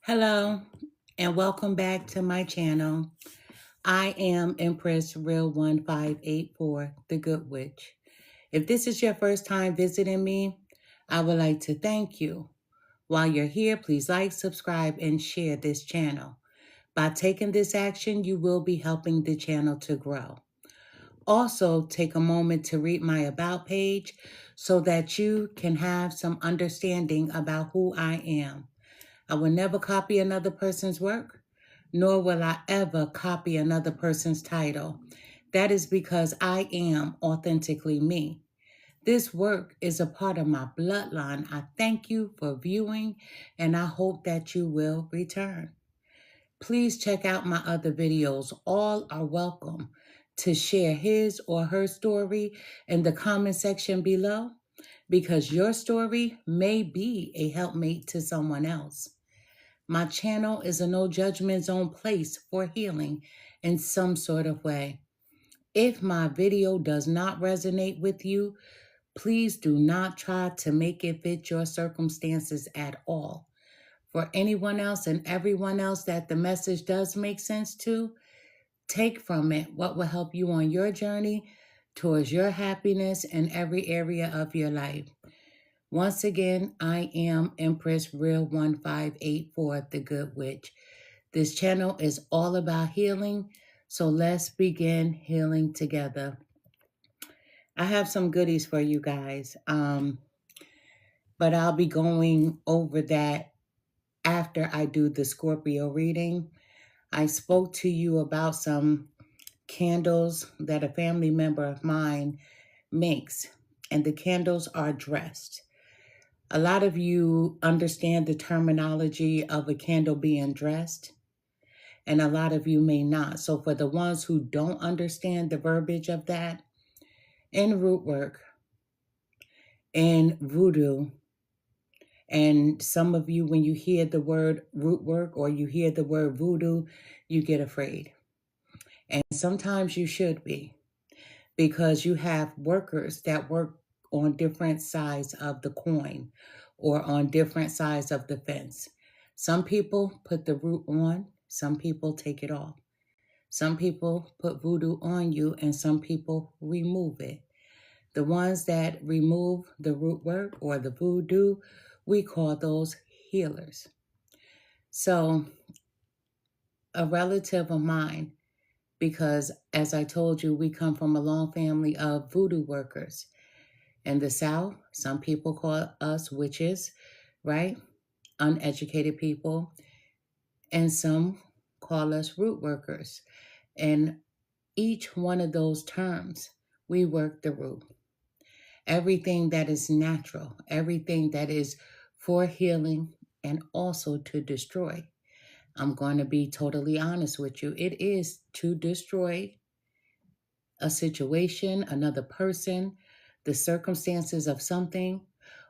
Hello, and welcome back to my channel. I am Empress Real 1584, the Good Witch. If this is your first time visiting me, I would like to thank you. While you're here, please like, subscribe, and share this channel. By taking this action, you will be helping the channel to grow. Also, take a moment to read my About page so that you can have some understanding about who I am. I will never copy another person's work, nor will I ever copy another person's title. That is because I am authentically me. This work is a part of my bloodline. I thank you for viewing, and I hope that you will return. Please check out my other videos. All are welcome to share his or her story in the comment section below, because your story may be a helpmate to someone else. My channel is a no judgment zone place for healing in some sort of way. If my video does not resonate with you, please do not try to make it fit your circumstances at all. For anyone else and everyone else that the message does make sense to, take from it what will help you on your journey towards your happiness in every area of your life. Once again, I am Empress Real 1584, the Good Witch. This channel is all about healing, so let's begin healing together. I have some goodies for you guys, but I'll be going over that after I do the Scorpio reading. I spoke to you about some candles that a family member of mine makes, and the candles are dressed. A lot of you understand the terminology of a candle being dressed, and a lot of you may not. So for the ones who don't understand the verbiage of that, in root work, in voodoo, and some of you, when you hear the word root work or you hear the word voodoo, you get afraid. And sometimes you should be, because you have workers that work on different sides of the coin or on different sides of the fence. Some people put the root on, some people take it off. Some people put voodoo on you and some people remove it. The ones that remove the root work or the voodoo, we call those healers. So a relative of mine, because as I told you, we come from a long family of voodoo workers. In the South, some people call us witches, right? Uneducated people. And some call us root workers. And each one of those terms, we work the root. Everything that is natural, everything that is for healing and also to destroy. I'm going to be totally honest with you. It is to destroy a situation, another person, the circumstances of something,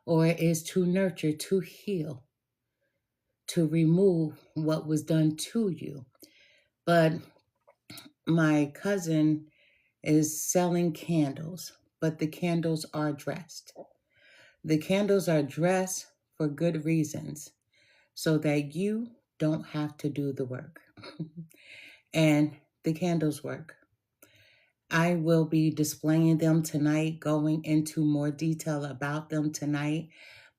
or it is to nurture, to heal, to remove what was done to you. But my cousin is selling candles, but the candles are dressed. The candles are dressed for good reasons, so that you don't have to do the work. And the candles work. I will be displaying them tonight, going into more detail about them tonight.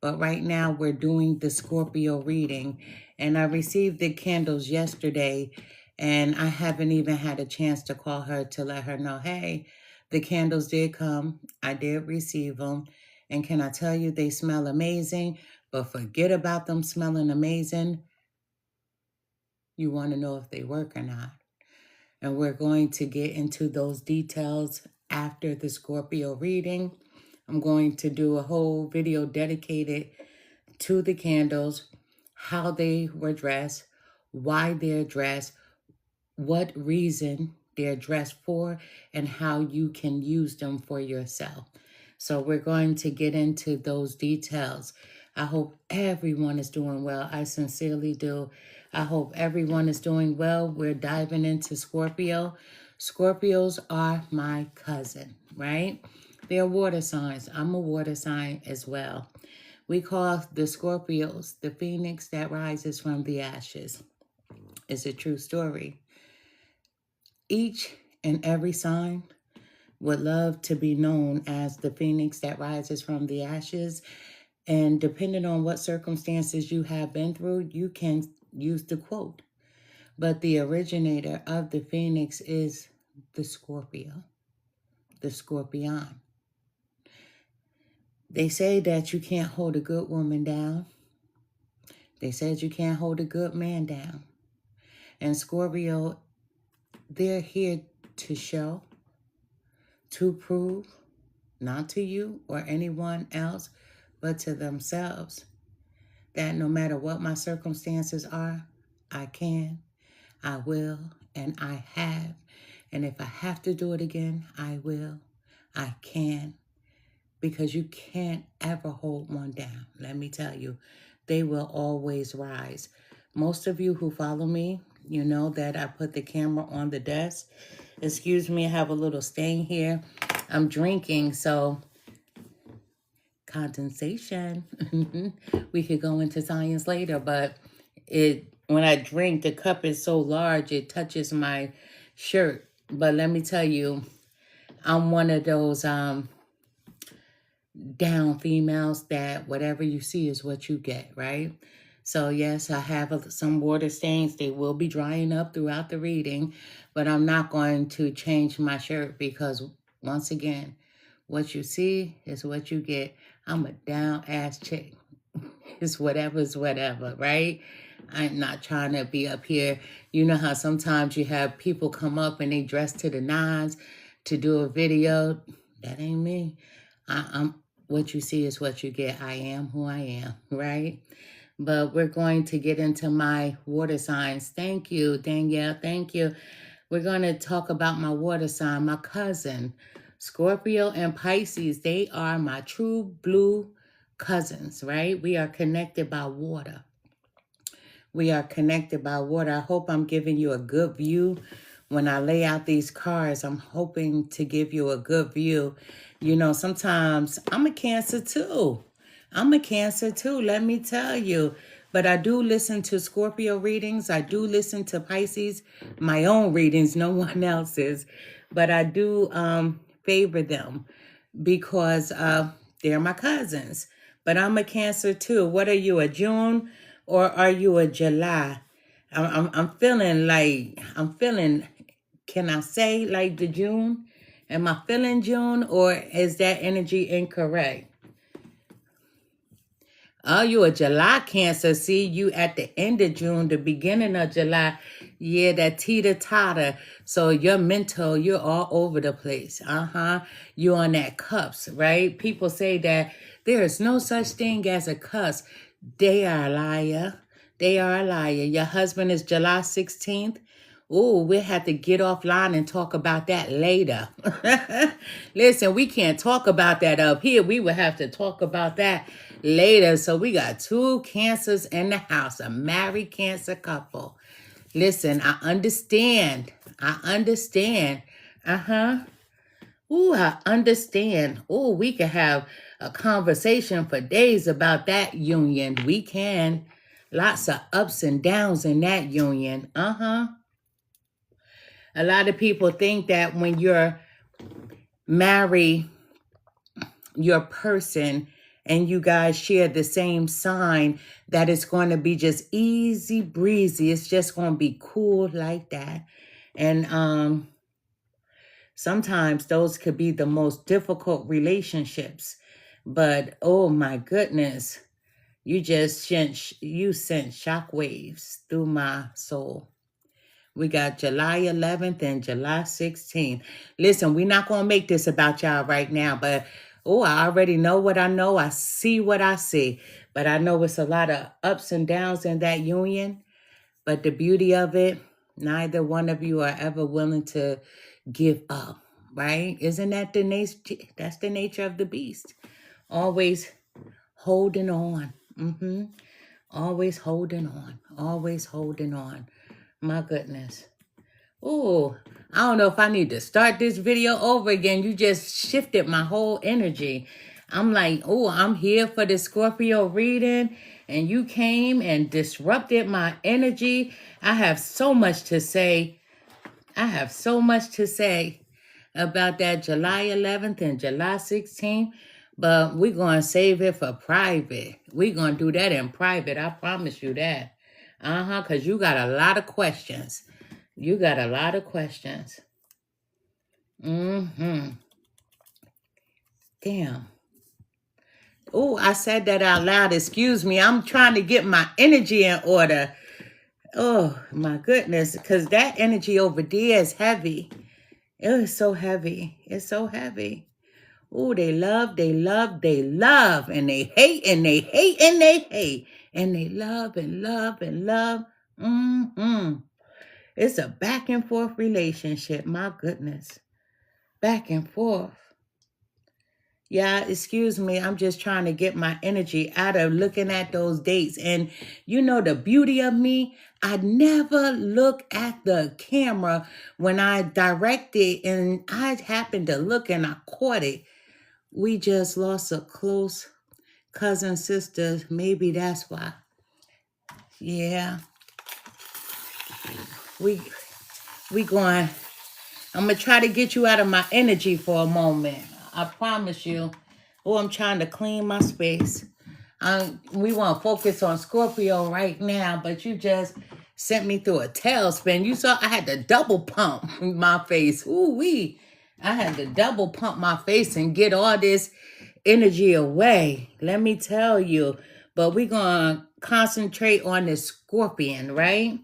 But right now we're doing the Scorpio reading, and I received the candles yesterday, and I haven't even had a chance to call her to let her know, hey, the candles did come. I did receive them. And can I tell you, they smell amazing, but forget about them smelling amazing. You want to know if they work or not. And we're going to get into those details after the Scorpio reading. I'm going to do a whole video dedicated to the candles, how they were dressed, why they're dressed, what reason they're dressed for, and how you can use them for yourself. So we're going to get into those details. I hope everyone is doing well. I sincerely do. I hope everyone is doing well. We're diving into Scorpio. Scorpios are my cousin, right? They're water signs. I'm a water sign as well. We call the Scorpios the phoenix that rises from the ashes. It's a true story. Each and every sign would love to be known as the phoenix that rises from the ashes. And depending on what circumstances you have been through, you can use the quote. But the originator of the phoenix is the Scorpio, the Scorpion. They say that you can't hold a good woman down. They said you can't hold a good man down. And Scorpio, they're here to show, to prove, not to you or anyone else, but to themselves, that no matter what my circumstances are, I can, I will, and I have. And if I have to do it again, I will, I can. Because you can't ever hold one down. Let me tell you, they will always rise. Most of you who follow me, you know that I put the camera on the desk. Excuse me, I have a little stain here. I'm drinking, so condensation. We could go into science later, but when I drink, the cup is so large, it touches my shirt. But let me tell you, I'm one of those down females that whatever you see is what you get, right? So yes, I have some water stains. They will be drying up throughout the reading, but I'm not going to change my shirt because once again, what you see is what you get. I'm a down ass chick. It's whatever's whatever, right? I'm not trying to be up here. You know how sometimes you have people come up and they dress to the nines to do a video. That ain't me. I'm what you see is what you get. I am who I am, right? But we're going to get into my water signs. Thank you, Danielle. Thank you. We're going to talk about my water sign, my cousin. Scorpio and Pisces, they are my true blue cousins, right? We are connected by water. We are connected by water. I hope I'm giving you a good view. When I lay out these cards, I'm hoping to give you a good view. You know, sometimes I'm a Cancer too. I'm a Cancer too, let me tell you. But I do listen to Scorpio readings. I do listen to Pisces, my own readings, no one else's. But I do favor them because they're my cousins. But I'm a Cancer too. What are you, a June or are you a July? I'm feeling, can I say like the June? Am I feeling June or is that energy incorrect? Oh, you a July Cancer. See, you at the end of June, the beginning of July. Yeah, that teeter-totter. So your mental, you're all over the place. You on that cups, right? People say that there is no such thing as a cuss. They are a liar. They are a liar. Your husband is July 16th. Oh, we'll have to get offline and talk about that later. Listen, we can't talk about that up here. We will have to talk about that later. So we got two Cancers in the house, a married Cancer couple. Listen, I understand. I understand. Ooh, I understand. Oh, we could have a conversation for days about that union. We can. Lots of ups and downs in that union. A lot of people think that when you're marry your person and you guys share the same sign, that it's going to be just easy breezy. It's just going to be cool like that. And sometimes those could be the most difficult relationships. But oh my goodness, you sent shockwaves through my soul. We got July 11th and July 16th. Listen, we're not going to make this about y'all right now, but I already know what I know. I see what I see. But I know it's a lot of ups and downs in that union. But the beauty of it, neither one of you are ever willing to give up, right? Isn't that the nature? That's the nature of the beast. Always holding on. Always holding on. Always holding on. My goodness. Oh, I don't know if I need to start this video over again. You just shifted my whole energy. I'm like, oh, I'm here for the Scorpio reading, and you came and disrupted my energy. I have so much to say. I have so much to say about that July 11th and July 16th, but we're going to save it for private. We're going to do that in private. I promise you that. Because you got a lot of questions. You got a lot of questions. Damn. Oh, I said that out loud. Excuse me. I'm trying to get my energy in order. Oh, my goodness. Because that energy over there is heavy. It is so heavy. It's so heavy. Oh, they love, they love, they love. And they hate, and they hate, and they hate. And they love, and love, and love. It's a back and forth relationship. My goodness. Back and forth. Yeah, excuse me. I'm just trying to get my energy out of looking at those dates. And you know the beauty of me? I never look at the camera when I direct it, and I happened to look and I caught it. We just lost a close cousin sister. Maybe that's why. Yeah. We going. I'm going to try to get you out of my energy for a moment. I promise you. Oh, I'm trying to clean my space. We want to focus on Scorpio right now, but you just sent me through a tailspin. You saw I had to double pump my face. Ooh-wee. I had to double pump my face and get all this energy away. Let me tell you. But we're going to concentrate on the Scorpion, right?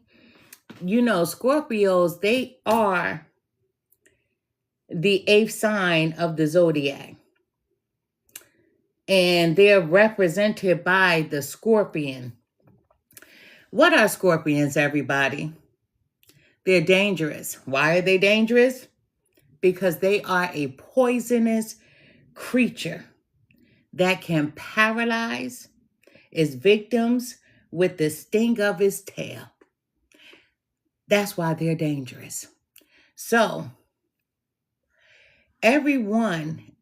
You know, Scorpios, they are the 8th sign of the zodiac. And they're represented by the scorpion. What are scorpions, everybody? They're dangerous. Why are they dangerous? Because they are a poisonous creature that can paralyze its victims with the sting of its tail. That's why they're dangerous. So, everyone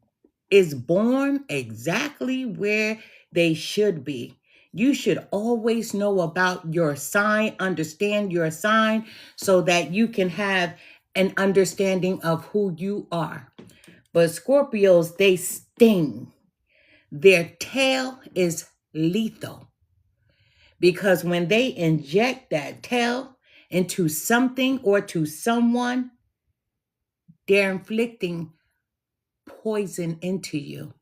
is born exactly where they should be. You should always know about your sign, understand your sign, so that you can have an understanding of who you are. But Scorpios, they sting. Their tail is lethal. Because when they inject that tail into something or to someone, they're inflicting poison into you.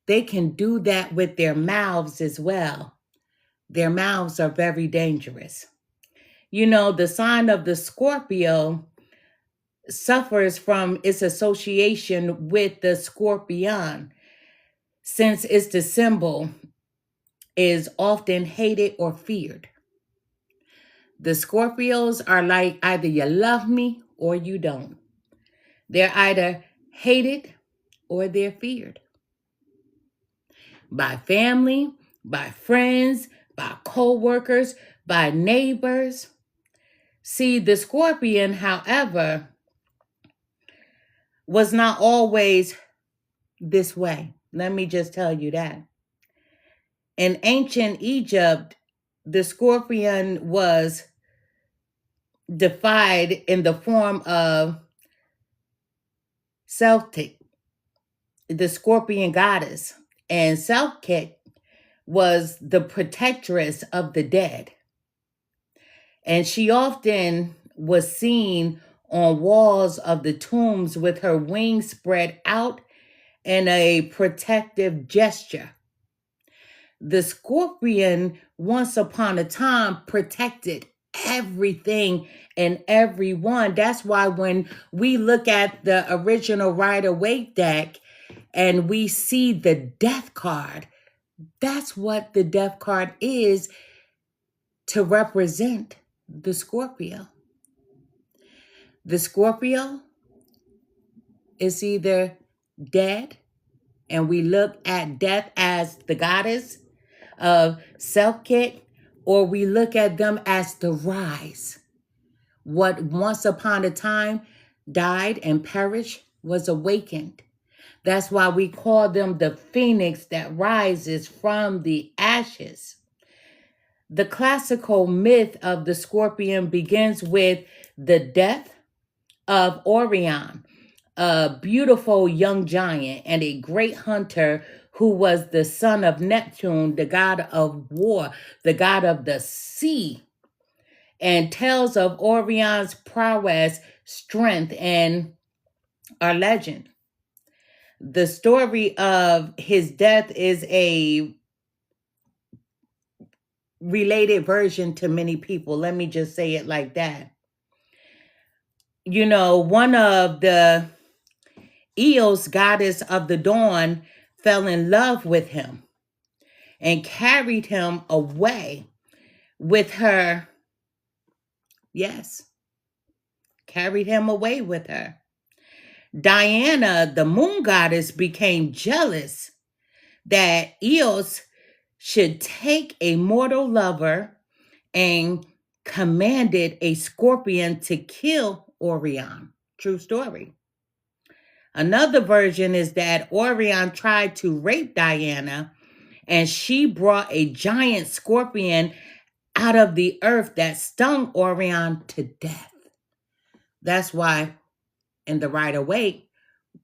They can do that with their mouths as well. Their mouths are very dangerous. You know, the sign of the Scorpio suffers from its association with the scorpion, since it's the symbol is often hated or feared. The Scorpios are like either you love me or you don't. They're either hated or they're feared. By family, by friends, by co-workers, by neighbors. See, the scorpion, however, was not always this way. Let me just tell you that. In ancient Egypt, the scorpion was defied in the form of Celtic, the scorpion goddess. And Celtic was the protectress of the dead. And she often was seen on walls of the tombs with her wings spread out in a protective gesture. The scorpion, once upon a time, protected everything and everyone. That's why when we look at the original Rider-Waite deck and we see the death card, that's what the death card is, to represent the Scorpio. The Scorpio is either dead, and we look at death as the goddess of self-kit, or we look at them as the rise. What once upon a time died and perished was awakened. That's why we call them the phoenix that rises from the ashes. The classical myth of the scorpion begins with the death of Orion, a beautiful young giant and a great hunter who was the son of Neptune, the god of war, the god of the sea, and tales of Orion's prowess, strength, and our legend. The story of his death is a related version to many people. Let me just say it like that. You know, one of the Eos, goddess of the dawn, fell in love with him and carried him away with her. Yes, carried him away with her. Diana, the moon goddess, became jealous that Eos should take a mortal lover and commanded a scorpion to kill Orion. True story. Another version is that Orion tried to rape Diana, and she brought a giant scorpion out of the earth that stung Orion to death. That's why in the Rider-Waite,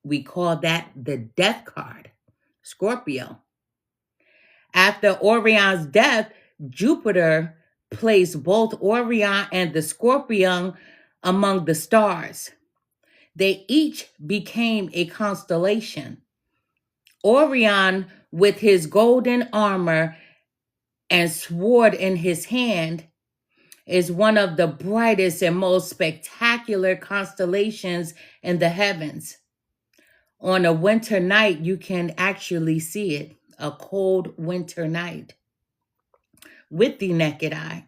we call that the death card, Scorpio. After Orion's death, Jupiter placed both Orion and the Scorpion among the stars. They each became a constellation. Orion, with his golden armor and sword in his hand, is one of the brightest and most spectacular constellations in the heavens. On a winter night, you can actually see it, a cold winter night, with the naked eye.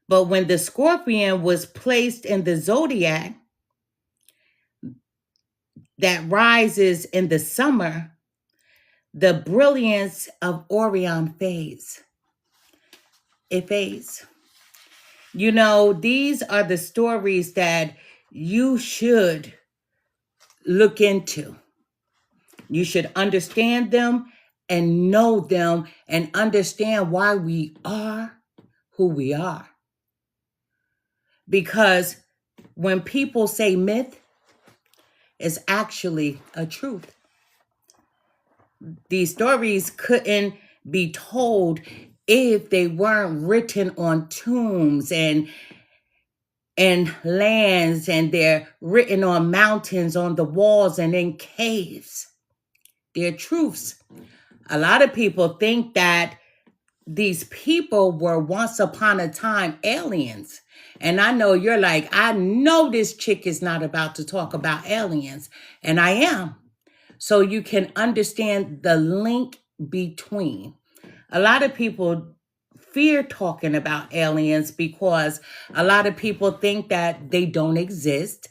But when the Scorpion was placed in the zodiac that rises in the summer, the brilliance of Orion fades. It fades. You know, these are the stories that you should look into. You should understand them and know them and understand why we are who we are. Because when people say myth, it's actually a truth. These stories couldn't be told if they weren't written on tombs and lands, and they're written on mountains, on the walls, and in caves. They're truths. A lot of people think that these people were once upon a time aliens. And I know you're like, I know this chick is not about to talk about aliens. And I am. So you can understand the link between. A lot of people fear talking about aliens because a lot of people think that they don't exist.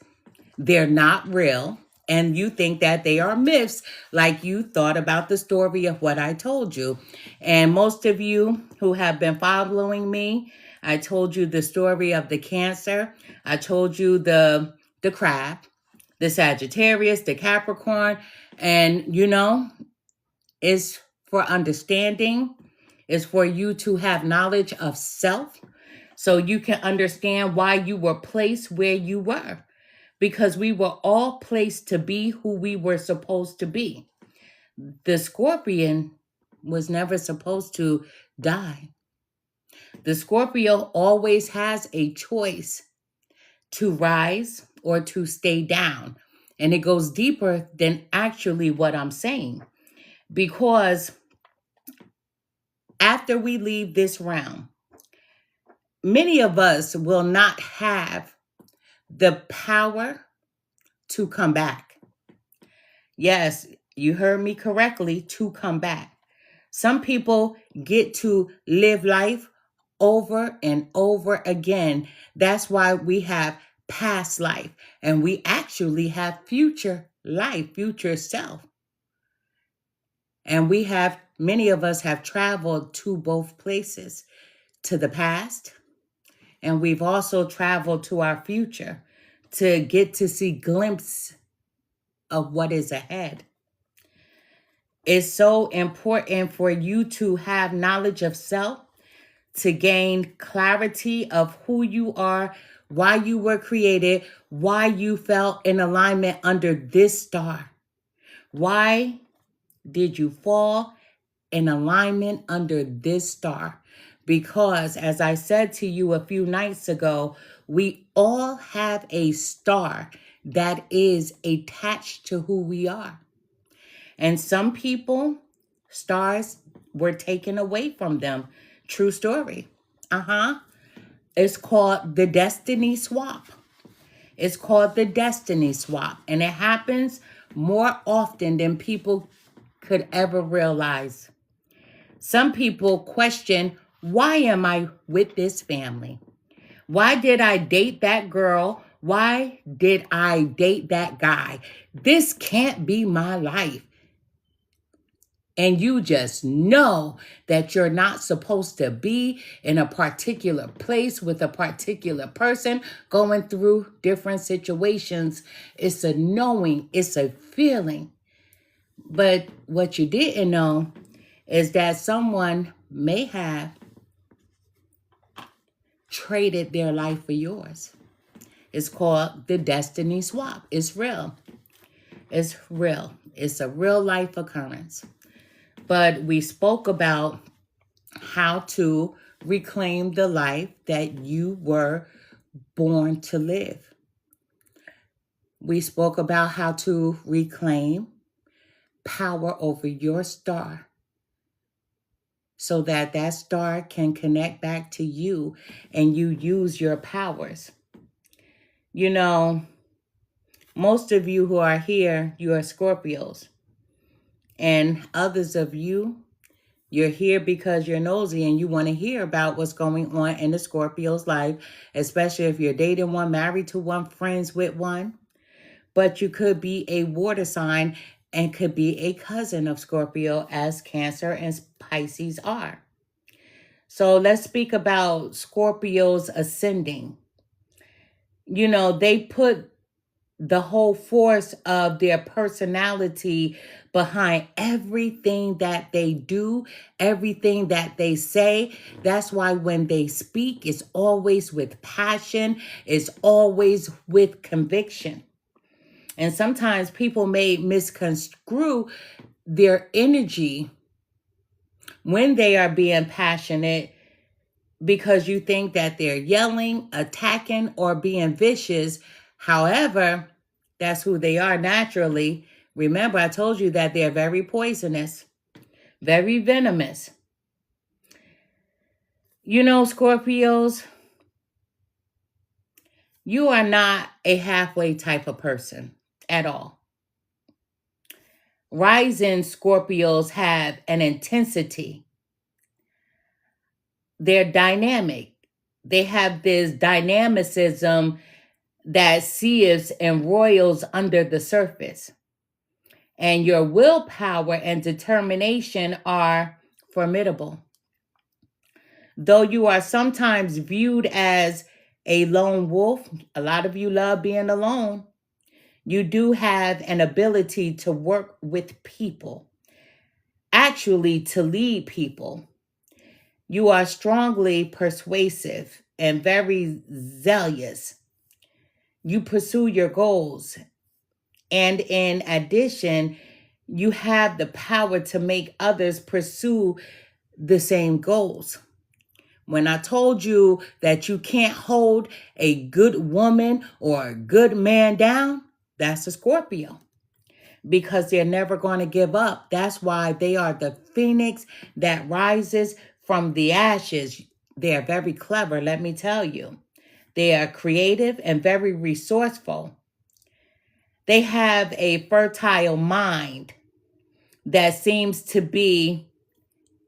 They're not real. And you think that they are myths, like you thought about the story of what I told you. And most of you who have been following me, I told you the story of the Cancer. I told you the crab, the Sagittarius, the Capricorn. And, you know, it's for understanding. It's for you to have knowledge of self so you can understand why you were placed where you were. Because we were all placed to be who we were supposed to be. The Scorpion was never supposed to die. The Scorpio always has a choice to rise or to stay down. And it goes deeper than actually what I'm saying. Because after we leave this realm, many of us will not have the power to come back. Yes, you heard me correctly, to come back. Some people get to live life over and over again. That's why we have past life, and we actually have future life, future self. And we have, many of us have traveled to both places, to the past, and we've also traveled to our future to get to see glimpses of what is ahead. It's so important for you to have knowledge of self, to gain clarity of who you are, why you were created, why you felt in alignment under this star. Why did you fall in alignment under this star? Because, as I said to you a few nights ago, we all have a star that is attached to who we are. And some people, stars were taken away from them. True story. It's called the destiny swap. It's called the destiny swap. And it happens more often than people could ever realize. Some people question, why am I with this family? Why did I date that girl? Why did I date that guy? This can't be my life. And you just know that you're not supposed to be in a particular place with a particular person going through different situations. It's a knowing, it's a feeling. But what you didn't know is that someone may have traded their life for yours. It's called the destiny swap. It's real. It's real. It's a real life occurrence. But we spoke about how to reclaim the life that you were born to live. We spoke about how to reclaim power over your star so that that star can connect back to you and you use your powers. You know, most of you who are here, you are Scorpios. And others of you, you're here because you're nosy and you want to hear about what's going on in the Scorpio's life, especially if you're dating one, married to one, friends with one. But you could be a water sign and could be a cousin of Scorpio, as Cancer and Pisces are. So let's speak about Scorpios ascending. You know, they put the whole force of their personality behind everything that they do, everything that they say. That's why when they speak, it's always with passion, it's always with conviction. And sometimes people may misconstrue their energy when they are being passionate because you think that they're yelling, attacking, or being vicious. However, that's who they are naturally. Remember, I told you that they're very poisonous, very venomous. You know, Scorpios, you are not a halfway type of person at all. Rising Scorpios have an intensity. They're dynamic. They have this dynamicism that sieves and roils under the surface. And your willpower and determination are formidable. Though you are sometimes viewed as a lone wolf, a lot of you love being alone, you do have an ability to work with people, actually to lead people. You are strongly persuasive and very zealous. You pursue your goals. And in addition, you have the power to make others pursue the same goals. When I told you that you can't hold a good woman or a good man down, that's a Scorpio. Because they're never going to give up. That's why they are the phoenix that rises from the ashes. They are very clever, let me tell you. They are creative and very resourceful. They have a fertile mind that seems to be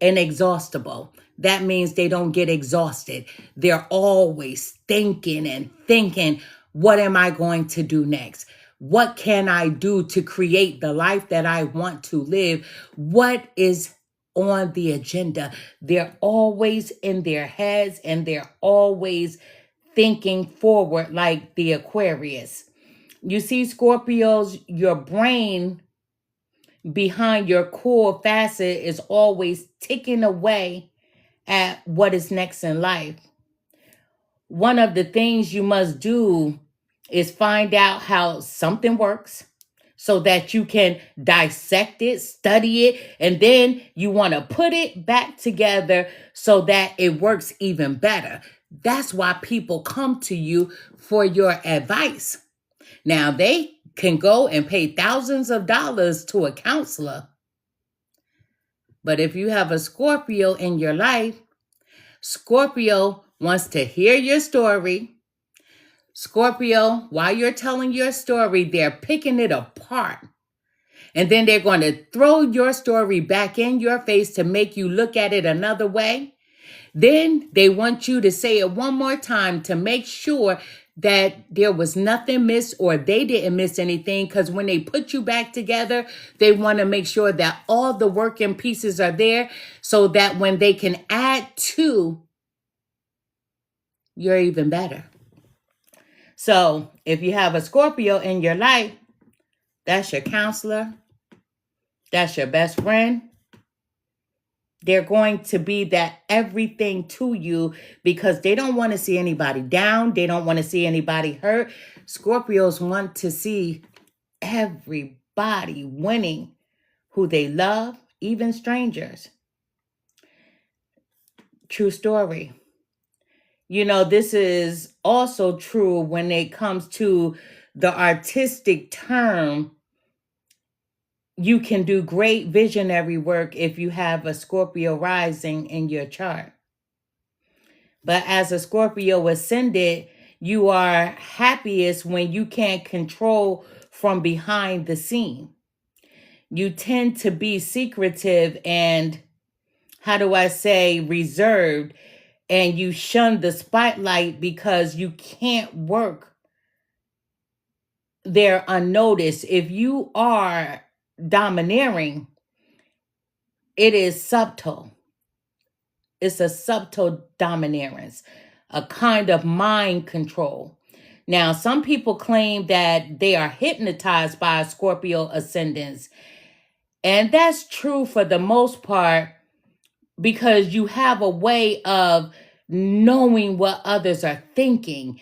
inexhaustible. That means they don't get exhausted. They're always thinking and thinking, what am I going to do next? What can I do to create the life that I want to live? What is on the agenda? They're always in their heads and they're always thinking forward like the Aquarius. You see, Scorpios, your brain behind your core facet is always ticking away at what is next in life. One of the things you must do is find out how something works so that you can dissect it, study it, and then you want to put it back together so that it works even better. That's why people come to you for your advice. Now, they can go and pay thousands of dollars to a counselor. But if you have a Scorpio in your life, Scorpio wants to hear your story. Scorpio, while you're telling your story, they're picking it apart. And then they're going to throw your story back in your face to make you look at it another way. Then they want you to say it one more time to make sure that there was nothing missed or they didn't miss anything. Because when they put you back together, they want to make sure that all the working pieces are there so that when they can add to, you're even better. So if you have a Scorpio in your life, that's your counselor, that's your best friend. They're going to be that everything to you because they don't want to see anybody down. They don't want to see anybody hurt. Scorpios want to see everybody winning who they love, even strangers. True story. You know, this is also true when it comes to the artistic term. You can do great visionary work if you have a Scorpio rising in your chart. But as a Scorpio ascended, you are happiest when you can't control from behind the scene. You tend to be secretive and, reserved, and you shun the spotlight because you can't work there unnoticed. If you are domineering, it is subtle. It's a subtle dominance, a kind of mind control. Now, some people claim that they are hypnotized by Scorpio ascendants. And that's true for the most part because you have a way of knowing what others are thinking.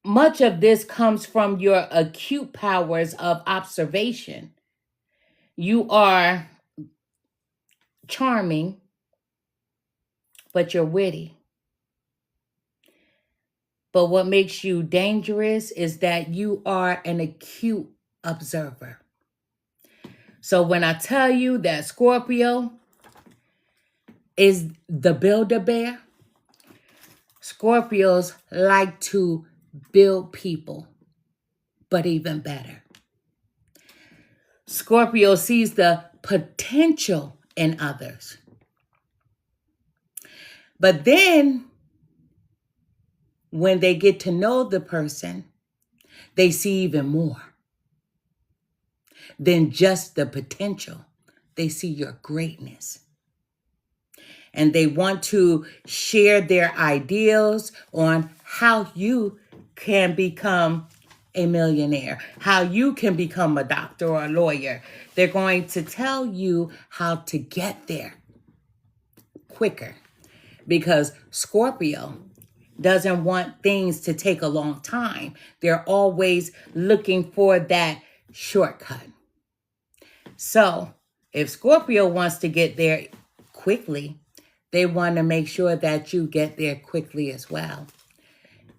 Much of this comes from your acute powers of observation. You are charming, but you're witty. But what makes you dangerous is that you are an acute observer. So when I tell you that Scorpio is the Build-A-Bear, Scorpios like to build people, but even better. Scorpio sees the potential in others. But then when they get to know the person, they see even more than just the potential. They see your greatness. And they want to share their ideals on how you can become a millionaire, how you can become a doctor or a lawyer. They're going to tell you how to get there quicker because Scorpio doesn't want things to take a long time. They're always looking for that shortcut. So if Scorpio wants to get there quickly, they want to make sure that you get there quickly as well.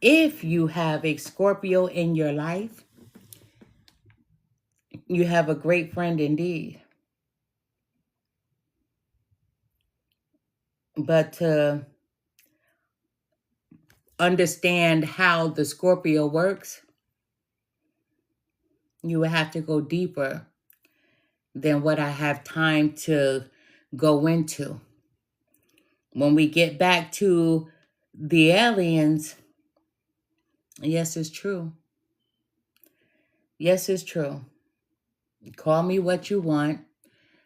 If you have a Scorpio in your life, you have a great friend indeed. But to understand how the Scorpio works, you will have to go deeper than what I have time to go into. When we get back to the aliens, yes, it's true. Yes, it's true. Call me what you want.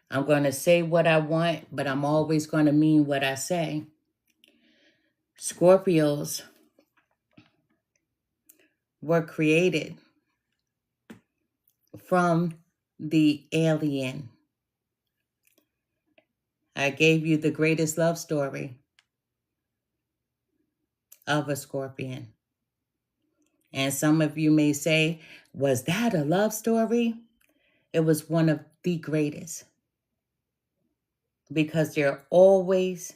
I'm going to say what I want, but I'm always going to mean what I say. Scorpios were created from the alien I gave you the greatest love story of a Scorpion. And some of you may say, was that a love story? It was one of the greatest, because they're always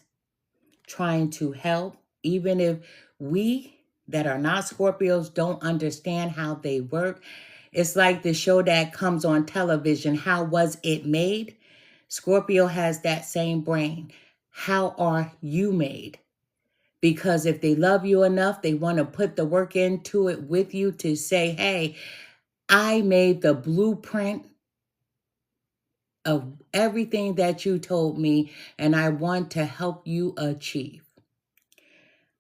trying to help, even if we that are not Scorpios don't understand how they work. It's like the show that comes on television, How Was It Made? Scorpio has that same brain. How are you made? Because if they love you enough, they want to put the work into it with you to say, hey, I made the blueprint of everything that you told me, and I want to help you achieve.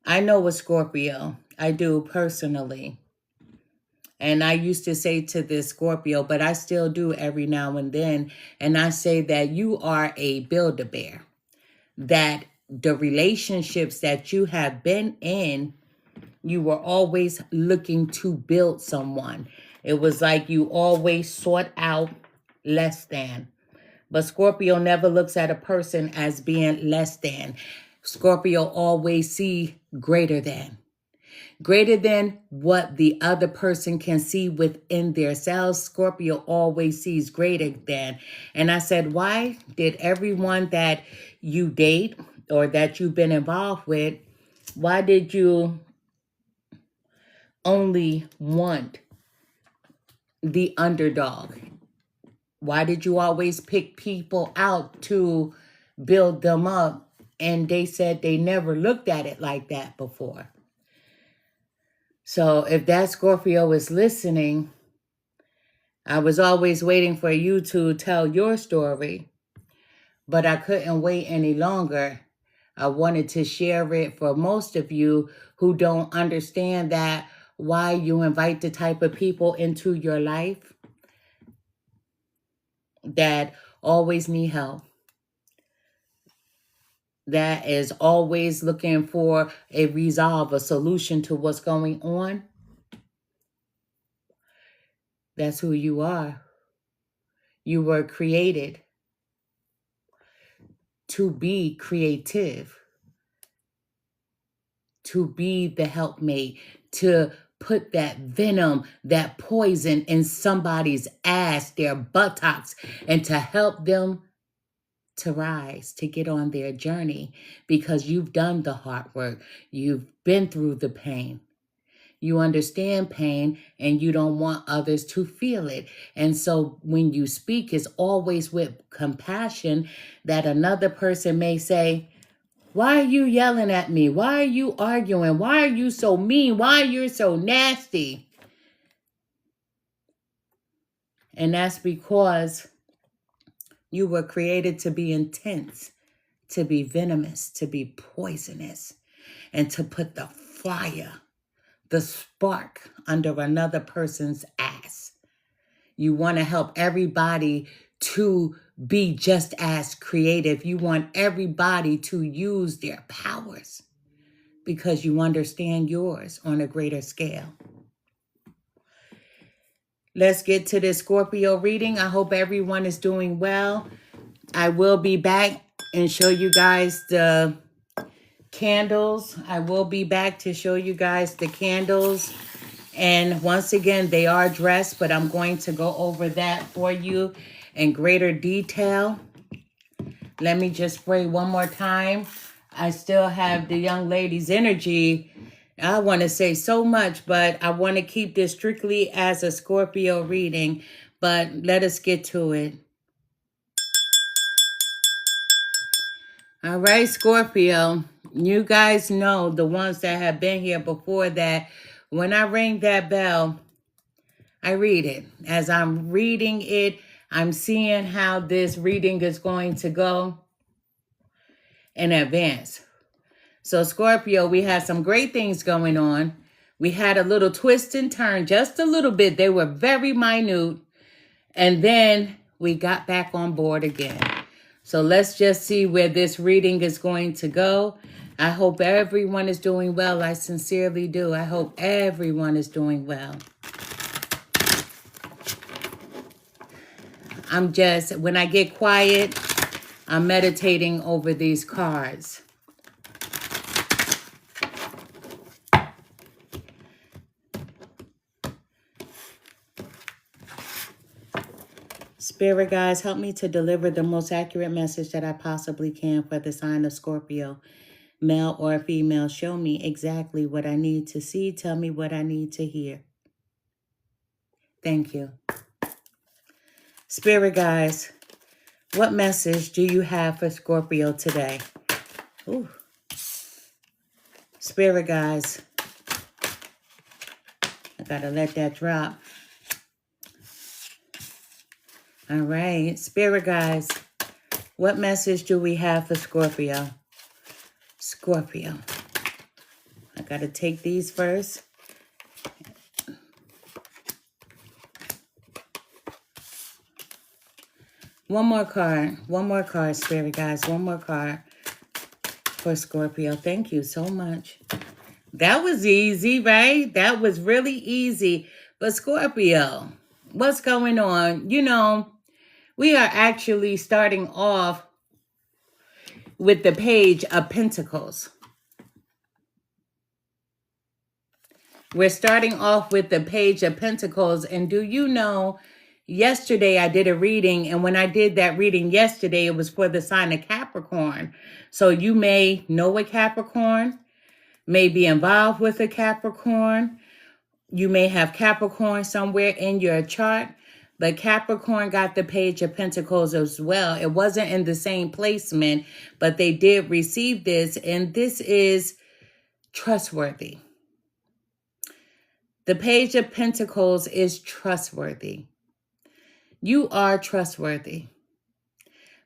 I know a Scorpio. I do personally. And I used to say to this Scorpio, but I still do every now and then. And I say that you are a Build-A-Bear. That the relationships that you have been in, you were always looking to build someone. It was like you always sought out less than. But Scorpio never looks at a person as being less than. Scorpio always see greater than. Greater than what the other person can see within themselves. Scorpio always sees greater than. And I said, why did everyone that you date or that you've been involved with, why did you only want the underdog? Why did you always pick people out to build them up? And they said they never looked at it like that before. So if that Scorpio is listening, I was always waiting for you to tell your story, but I couldn't wait any longer. I wanted to share it for most of you who don't understand that why you invite the type of people into your life that always need help, that is always looking for a resolve, a solution to what's going on. That's who you are. You were created to be creative, to be the helpmate, to put that venom, that poison in somebody's ass, their buttocks, and to help them to rise, to get on their journey, because you've done the hard work. You've been through the pain. You understand pain and you don't want others to feel it. And so when you speak, it's always with compassion, that another person may say, why are you yelling at me? Why are you arguing? Why are you so mean? Why are you so nasty? And that's because you were created to be intense, to be venomous, to be poisonous, and to put the fire, the spark under another person's ass. You want to help everybody to be just as creative. You want everybody to use their powers because you understand yours on a greater scale. Let's get to this Scorpio reading. I hope everyone is doing well. I will be back and show you guys the candles. I will be back to show you guys the candles. And once again, they are dressed, but I'm going to go over that for you in greater detail. Let me just spray one more time. I still have the young lady's energy. I want to say so much, but I want to keep this strictly as a Scorpio reading. But let us get to it. All right, Scorpio. You guys know, the ones that have been here before, that when I ring that bell, I read it. As I'm reading it, I'm seeing how this reading is going to go in advance. So Scorpio, we had some great things going on. We had a little twist and turn, just a little bit. They were very minute. And then we got back on board again. So let's just see where this reading is going to go. I hope everyone is doing well. I sincerely do. I hope everyone is doing well. When I get quiet, I'm meditating over these cards. Spirit guides, help me to deliver the most accurate message that I possibly can for the sign of Scorpio. Male or female, show me exactly what I need to see. Tell me what I need to hear. Thank you. Spirit guides, what message do you have for Scorpio today? Ooh. Spirit guides, I gotta let that drop. All right. Spirit guides, what message do we have for Scorpio? Scorpio. I gotta take these first. One more card, Spirit guides. One more card for Scorpio. Thank you so much. That was easy, right? That was really easy. But Scorpio, what's going on? You know, we are actually starting off with the Page of Pentacles. We're starting off with the Page of Pentacles. And do you know, yesterday I did a reading. And when I did that reading yesterday, it was for the sign of Capricorn. So you may know a Capricorn, may be involved with a Capricorn. You may have Capricorn somewhere in your chart. But Capricorn got the Page of Pentacles as well. It wasn't in the same placement, but they did receive this. And this is trustworthy. The Page of Pentacles is trustworthy. You are trustworthy.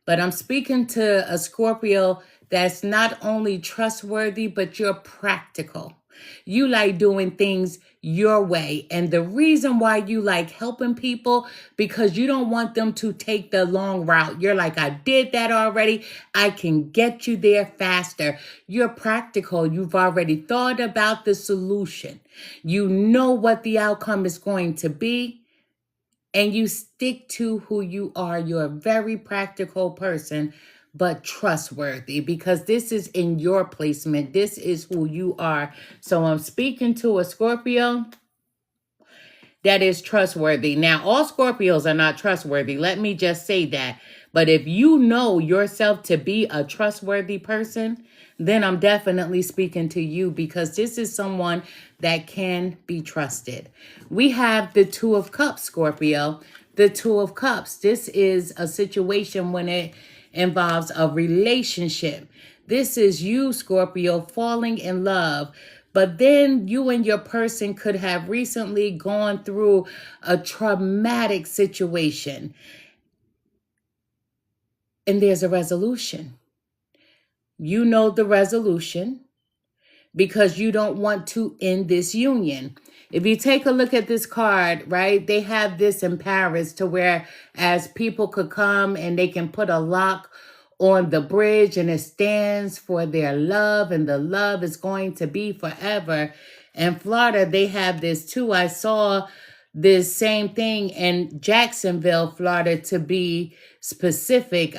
But I'm speaking to a Scorpio that's not only trustworthy, but you're practical. You like doing things your way. And the reason why you like helping people, because you don't want them to take the long route. You're like, I did that already. I can get you there faster. You're practical. You've already thought about the solution. You know what the outcome is going to be. And you stick to who you are. You're a very practical person, but trustworthy, because this is in your placement. This is who you are. So I'm speaking to a Scorpio that is trustworthy. Now, all Scorpios are not trustworthy. Let me just say that. But if you know yourself to be a trustworthy person, then I'm definitely speaking to you, because this is someone that can be trusted. We have the Two of Cups, Scorpio. The Two of Cups. This is a situation when it involves a relationship. This is you, Scorpio, falling in love. But then you and your person could have recently gone through a traumatic situation. And there's a resolution. You know the resolution because you don't want to end this union. If you take a look at this card, right, they have this in Paris to where as people could come and they can put a lock on the bridge and it stands for their love, and the love is going to be forever. In Florida, they have this too. I saw this same thing in Jacksonville, Florida, to be specific,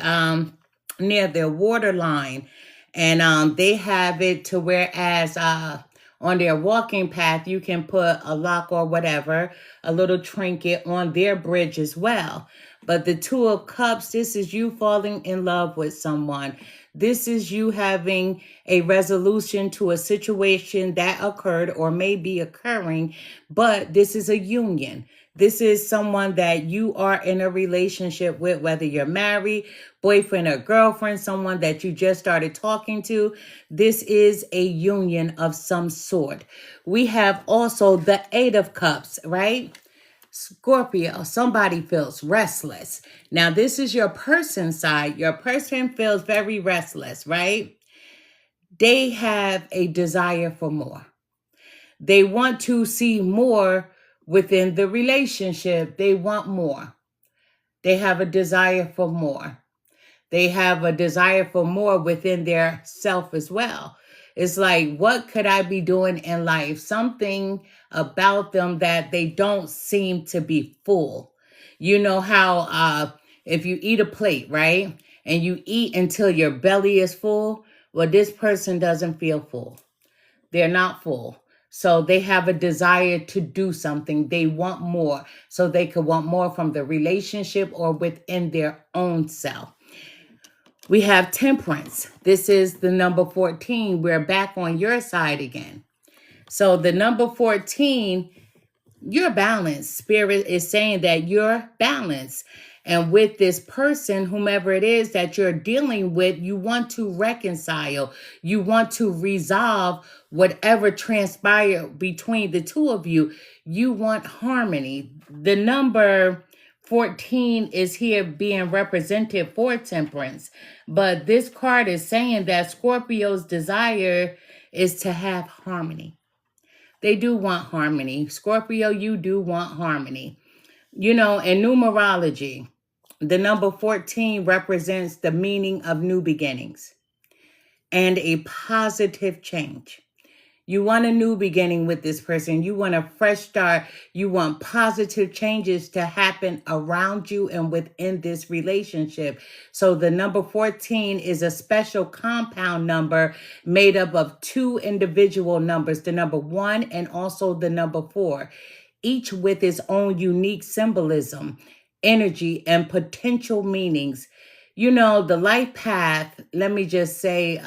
near their waterline. And they have it to whereas on their walking path, you can put a lock or whatever, a little trinket on their bridge as well. But the Two of Cups, this is you falling in love with someone. This is you having a resolution to a situation that occurred or may be occurring, but this is a union. This is someone that you are in a relationship with, whether you're married, boyfriend or girlfriend, someone that you just started talking to. This is a union of some sort. We have also the Eight of Cups, right? Scorpio, somebody feels restless. Now, this is your person side. Your person feels very restless, right? They have a desire for more. They want to see more within the relationship. They want more. They have a desire for more. They have a desire for more within their self as well. It's like, what could I be doing in life? Something about them that they don't seem to be full. You know how if you eat a plate, right? and you eat until your belly is full, well, this person doesn't feel full. They're not full. So they have a desire to do something. They want more. So they could want more from the relationship or within their own self. We have temperance. This is the number 14. We're back on your side again. So the number 14, you're balanced. Spirit is saying that you're balanced. And with this person, whomever it is that you're dealing with, you want to reconcile. You want to resolve whatever transpired between the two of you. You want harmony. The number 14 is here being represented for temperance. But this card is saying that Scorpio's desire is to have harmony. They do want harmony. Scorpio, you do want harmony. You know, in numerology, the number 14 represents the meaning of new beginnings and a positive change. You want a new beginning with this person. You want a fresh start. You want positive changes to happen around you and within this relationship. So the number 14 is a special compound number made up of two individual numbers, the number 1 and also the number 4, each with its own unique symbolism, energy, and potential meanings. You know, the life path, let me just say,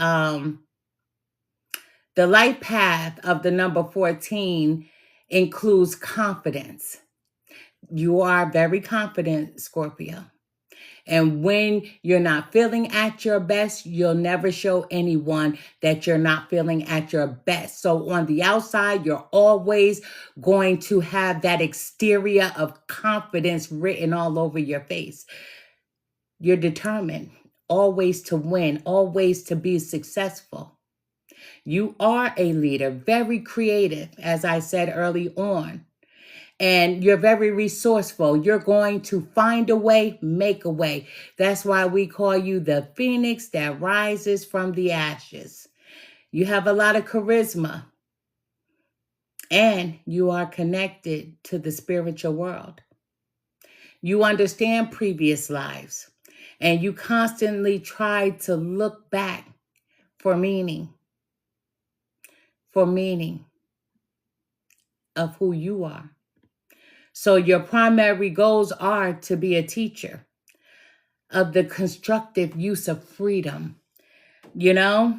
the life path of the number 14 includes confidence. You are very confident, Scorpio. And when you're not feeling at your best, you'll never show anyone that you're not feeling at your best. So on the outside, you're always going to have that exterior of confidence written all over your face. You're determined always to win, always to be successful. You are a leader, very creative, as I said early on. And you're very resourceful. You're going to find a way, make a way. That's why we call you the phoenix that rises from the ashes. You have a lot of charisma. And you are connected to the spiritual world. You understand previous lives. And you constantly try to look back for meaning. For meaning of who you are. So your primary goals are to be a teacher of the constructive use of freedom, you know?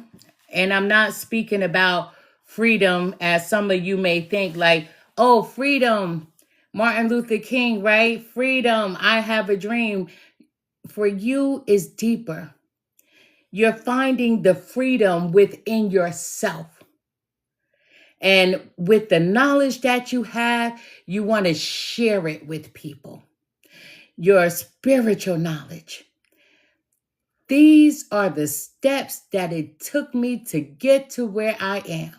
And I'm not speaking about freedom as some of you may think like, oh, freedom, Martin Luther King, right? Freedom, I have a dream. For you is deeper. You're finding the freedom within yourself. And with the knowledge that you have, you want to share it with people. Your spiritual knowledge. These are the steps that it took me to get to where I am.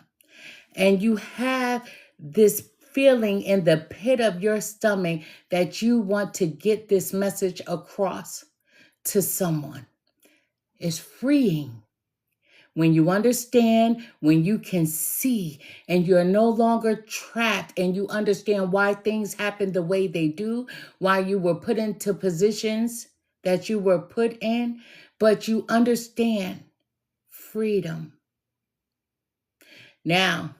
And you have this feeling in the pit of your stomach that you want to get this message across to someone. It's freeing. When you understand, when you can see, and you're no longer trapped, and you understand why things happen the way they do, why you were put into positions that you were put in, but you understand freedom. Now,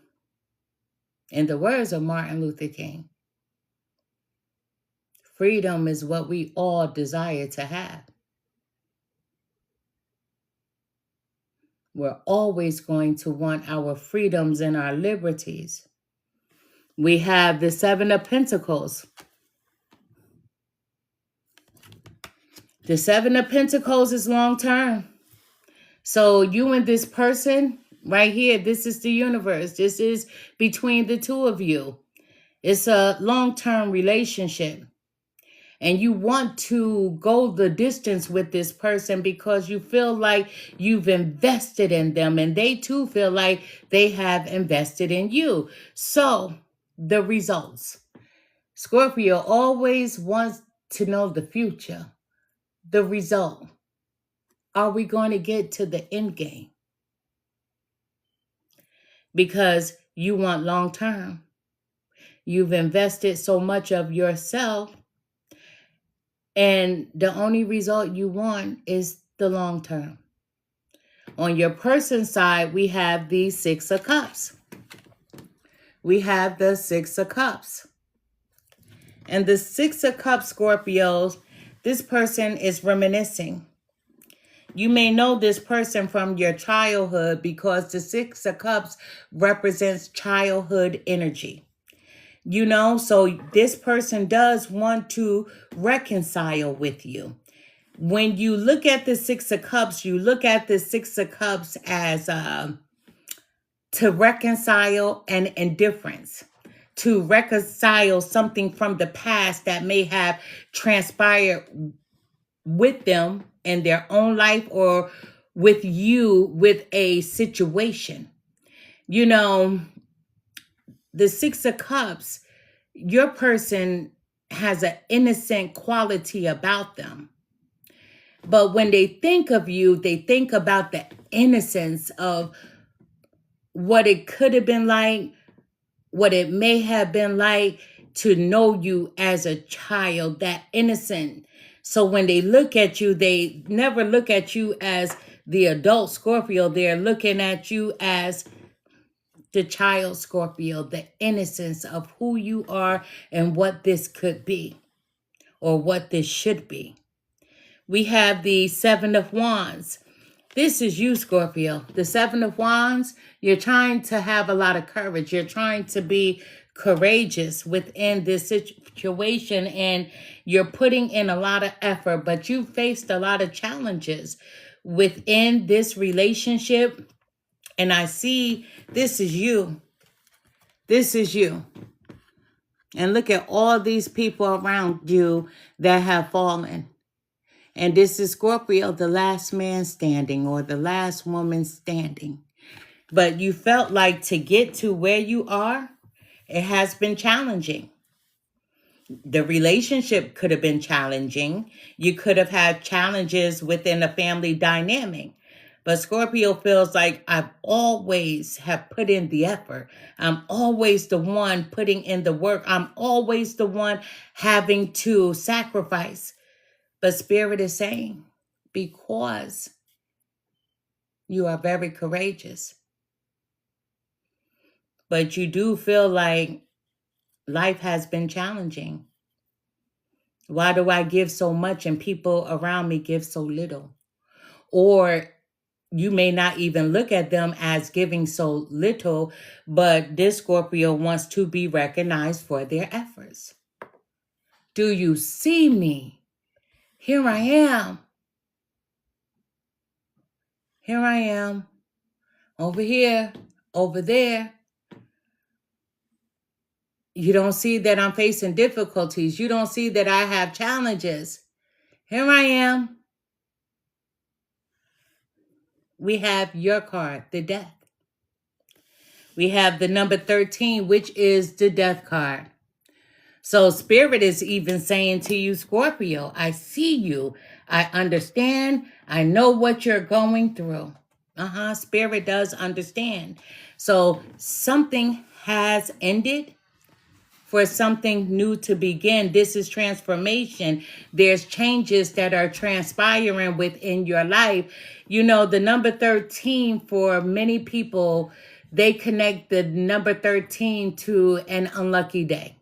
in the words of Martin Luther King, freedom is what we all desire to have. We're always going to want our freedoms and our liberties. We have the 7 of Pentacles. The 7 of Pentacles is long term. So you and this person right here, this is the universe. This is between the two of you. It's a long-term relationship. And you want to go the distance with this person because you feel like you've invested in them. And they too feel like they have invested in you. So the results. Scorpio always wants to know the future. The result. Are we going to get to the end game? Because you want long term. You've invested so much of yourself. And the only result you want is the long term. On your person side, we have the Six of Cups. We have the Six of Cups. And the Six of Cups, Scorpios, this person is reminiscing. You may know this person from your childhood because the Six of Cups represents childhood energy. You know, so this person does want to reconcile with you. When you look at the Six of Cups, you look at the Six of Cups as to reconcile an indifference, to reconcile something from the past that may have transpired with them in their own life or with you with a situation. You know, the Six of Cups, your person has an innocent quality about them. But when they think of you, they think about the innocence of what it could have been like, what it may have been like to know you as a child, that innocent. So when they look at you, they never look at you as the adult Scorpio. They're looking at you as the child Scorpio, the innocence of who you are and what this could be or what this should be. We have the Seven of Wands. This is you, Scorpio. The Seven of Wands, you're trying to have a lot of courage. You're trying to be courageous within this situation, and you're putting in a lot of effort, but you faced a lot of challenges within this relationship. And I see this is you. This is you. And look at all these people around you that have fallen. And this is Scorpio, the last man standing or the last woman standing. But you felt like to get to where you are, it has been challenging. The relationship could have been challenging. You could have had challenges within a family dynamic. But Scorpio feels like I've always have put in the effort. I'm always the one putting in the work. I'm always the one having to sacrifice. But Spirit is saying, because you are very courageous, but you do feel like life has been challenging. Why do I give so much and people around me give so little? Or you may not even look at them as giving so little, but this Scorpio wants to be recognized for their efforts. Do you see me? Here I am. Here I am. Over here, over there. You don't see that I'm facing difficulties. You don't see that I have challenges. Here I am. We have your card, the Death. We have the number 13, which is the Death card. So Spirit is even saying to you, Scorpio, I see you. I understand. I know what you're going through. Spirit does understand. So something has ended for something new to begin. This is transformation. There's changes that are transpiring within your life. You know, the number 13 for many people, they connect the number 13 to an unlucky day.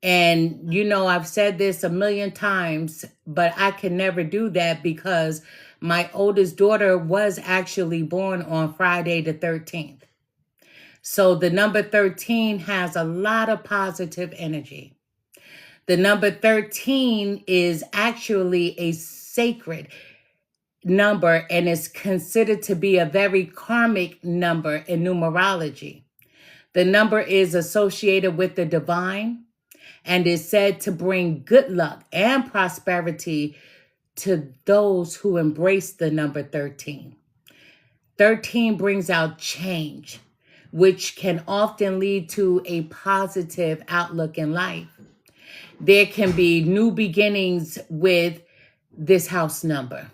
And, you know, I've said this a million times, but I can never do that because my oldest daughter was actually born on Friday the 13th. So the number 13 has a lot of positive energy. The number 13 is actually a sacred number and is considered to be a very karmic number in numerology. The number is associated with the divine and is said to bring good luck and prosperity to those who embrace the number 13. 13 brings out change, which can often lead to a positive outlook in life. There can be new beginnings with this house number.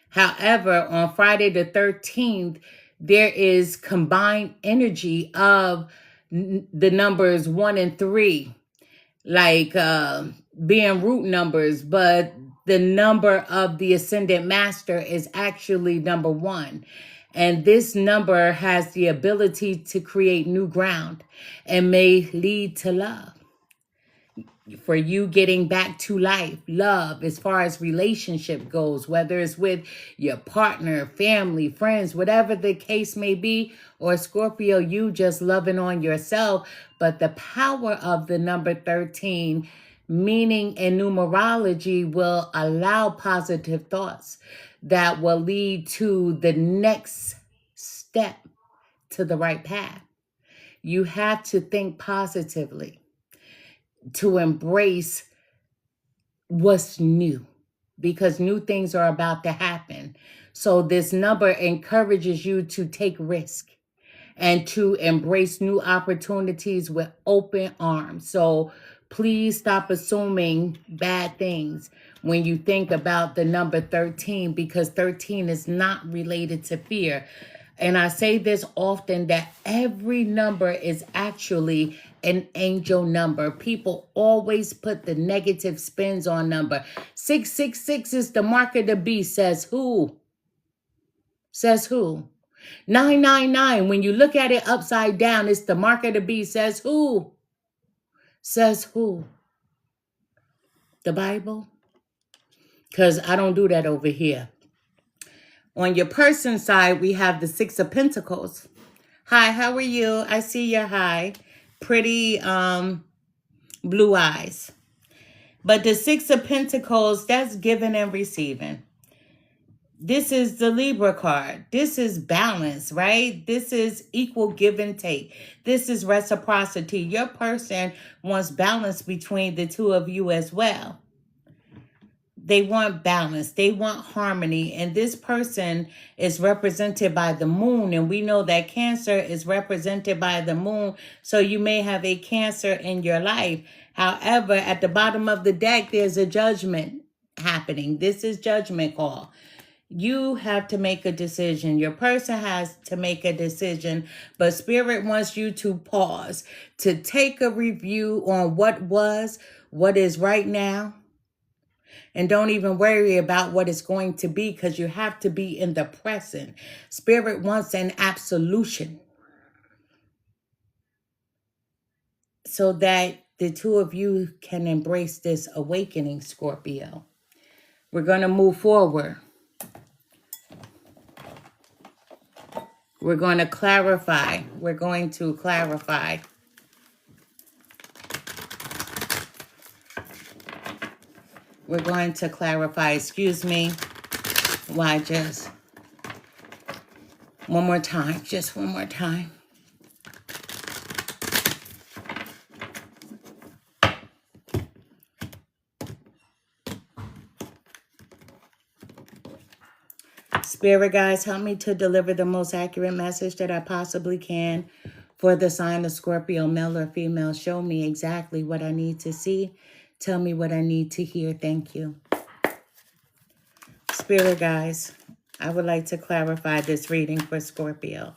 However, on Friday the 13th, there is combined energy of the numbers 1 and 3, like being root numbers, but the number of the ascendant master is actually number 1. And this number has the ability to create new ground and may lead to love. For you getting back to life, love, as far as relationship goes, whether it's with your partner, family, friends, whatever the case may be, or Scorpio, you just loving on yourself. But the power of the number 13, meaning in numerology, will allow positive thoughts that will lead to the next step to the right path. You have to think positively to embrace what's new, because new things are about to happen. So this number encourages you to take risk and to embrace new opportunities with open arms. So please stop assuming bad things when you think about the number 13, because 13 is not related to fear. And I say this often, that every number is actually an angel number. People always put the negative spins on number. 666 is the mark of the beast. Says who? Says who? 999, when you look at it upside down, it's the mark of the beast. Says who? Says who? The Bible? Because I don't do that over here. On your person side, we have the 6 of Pentacles. Hi, how are you? I see your hi. Pretty blue eyes. But the 6 of Pentacles, that's giving and receiving. This is the Libra card. This is balance, right? This is equal give and take. This is reciprocity. Your person wants balance between the two of you as well. They want balance. They want harmony. And this person is represented by the moon. And we know that Cancer is represented by the moon. So you may have a Cancer in your life. However, at the bottom of the deck, there's a judgment happening. This is judgment call. You have to make a decision. Your person has to make a decision. But Spirit wants you to pause, to take a review on what was, what is right now. And don't even worry about what it's going to be, because you have to be in the present. Spirit wants an absolution, so that the two of you can embrace this awakening, Scorpio. We're going to move forward. We're going to clarify. We're going to clarify. We're going to clarify. Excuse me. Why, just one more time. Just one more time. Spirit guides, help me to deliver the most accurate message that I possibly can for the sign of Scorpio, male or female. Show me exactly what I need to see. Tell me what I need to hear. Thank you. Spirit guides, I would like to clarify this reading for Scorpio.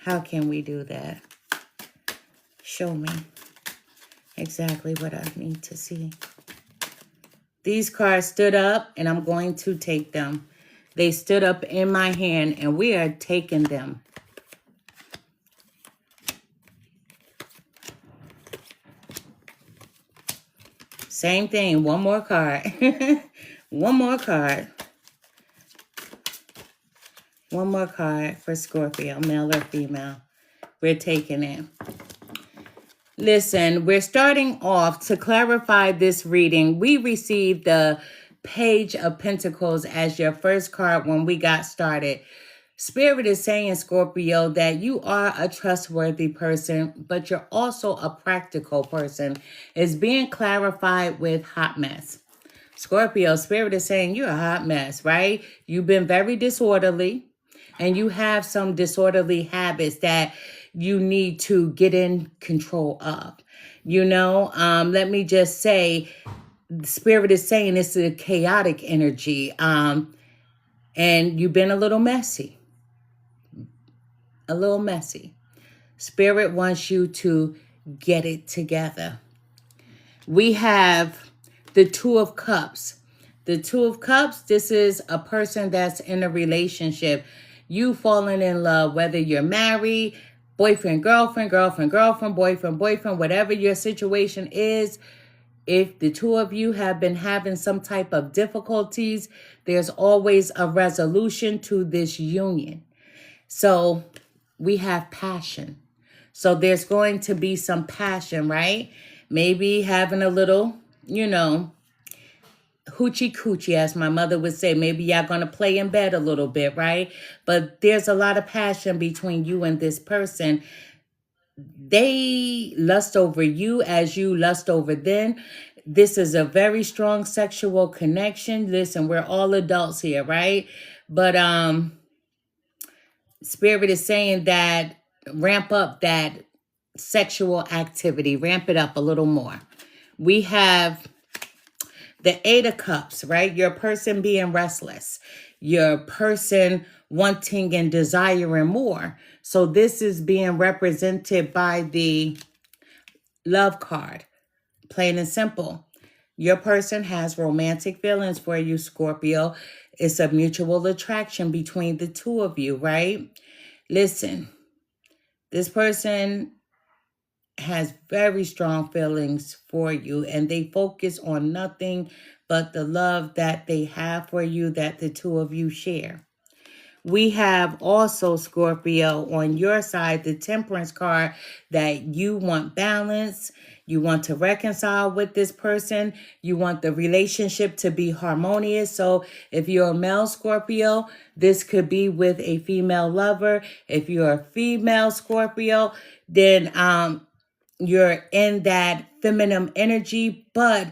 How can we do that? Show me exactly what I need to see. These cards stood up, and I'm going to take them. They stood up in my hand, and we are taking them. Same thing. One more card. One more card. One more card for Scorpio, male or female. We're taking it. Listen, we're starting off to clarify this reading. We received the Page of Pentacles as your first card when we got started. Spirit is saying, Scorpio, that you are a trustworthy person, but you're also a practical person. It's being clarified with hot mess. Scorpio, Spirit is saying you're a hot mess, right? You've been very disorderly, and you have some disorderly habits that you need to get in control of. You know, let me just say, Spirit is saying it's a chaotic energy, and you've been a little messy. A little messy. Spirit wants you to get it together. We have the Two of Cups. The Two of Cups, this is a person that's in a relationship. You falling in love, whether you're married, boyfriend, girlfriend, girlfriend, girlfriend, boyfriend, boyfriend, whatever your situation is. If the two of you have been having some type of difficulties, there's always a resolution to this union. So we have passion. So there's going to be some passion, right? Maybe having a little, hoochie coochie, as my mother would say. Maybe y'all gonna play in bed a little bit, right? But there's a lot of passion between you and this person. They lust over you as you lust over them. This is a very strong sexual connection. Listen, we're all adults here, right? But Spirit is saying that ramp up that sexual activity, ramp it up a little more. We have the Eight of Cups, right? Your person being restless, your person wanting and desiring more. So this is being represented by the Love card, plain and simple. Your person has romantic feelings for you, Scorpio. It's a mutual attraction between the two of you, right? Listen, this person has very strong feelings for you, and they focus on nothing but the love that they have for you, that the two of you share. We have also, Scorpio, on your side, the Temperance card, that you want balance. You want to reconcile with this person. You want the relationship to be harmonious. So if you're a male Scorpio, this could be with a female lover. If you're a female Scorpio, then you're in that feminine energy. But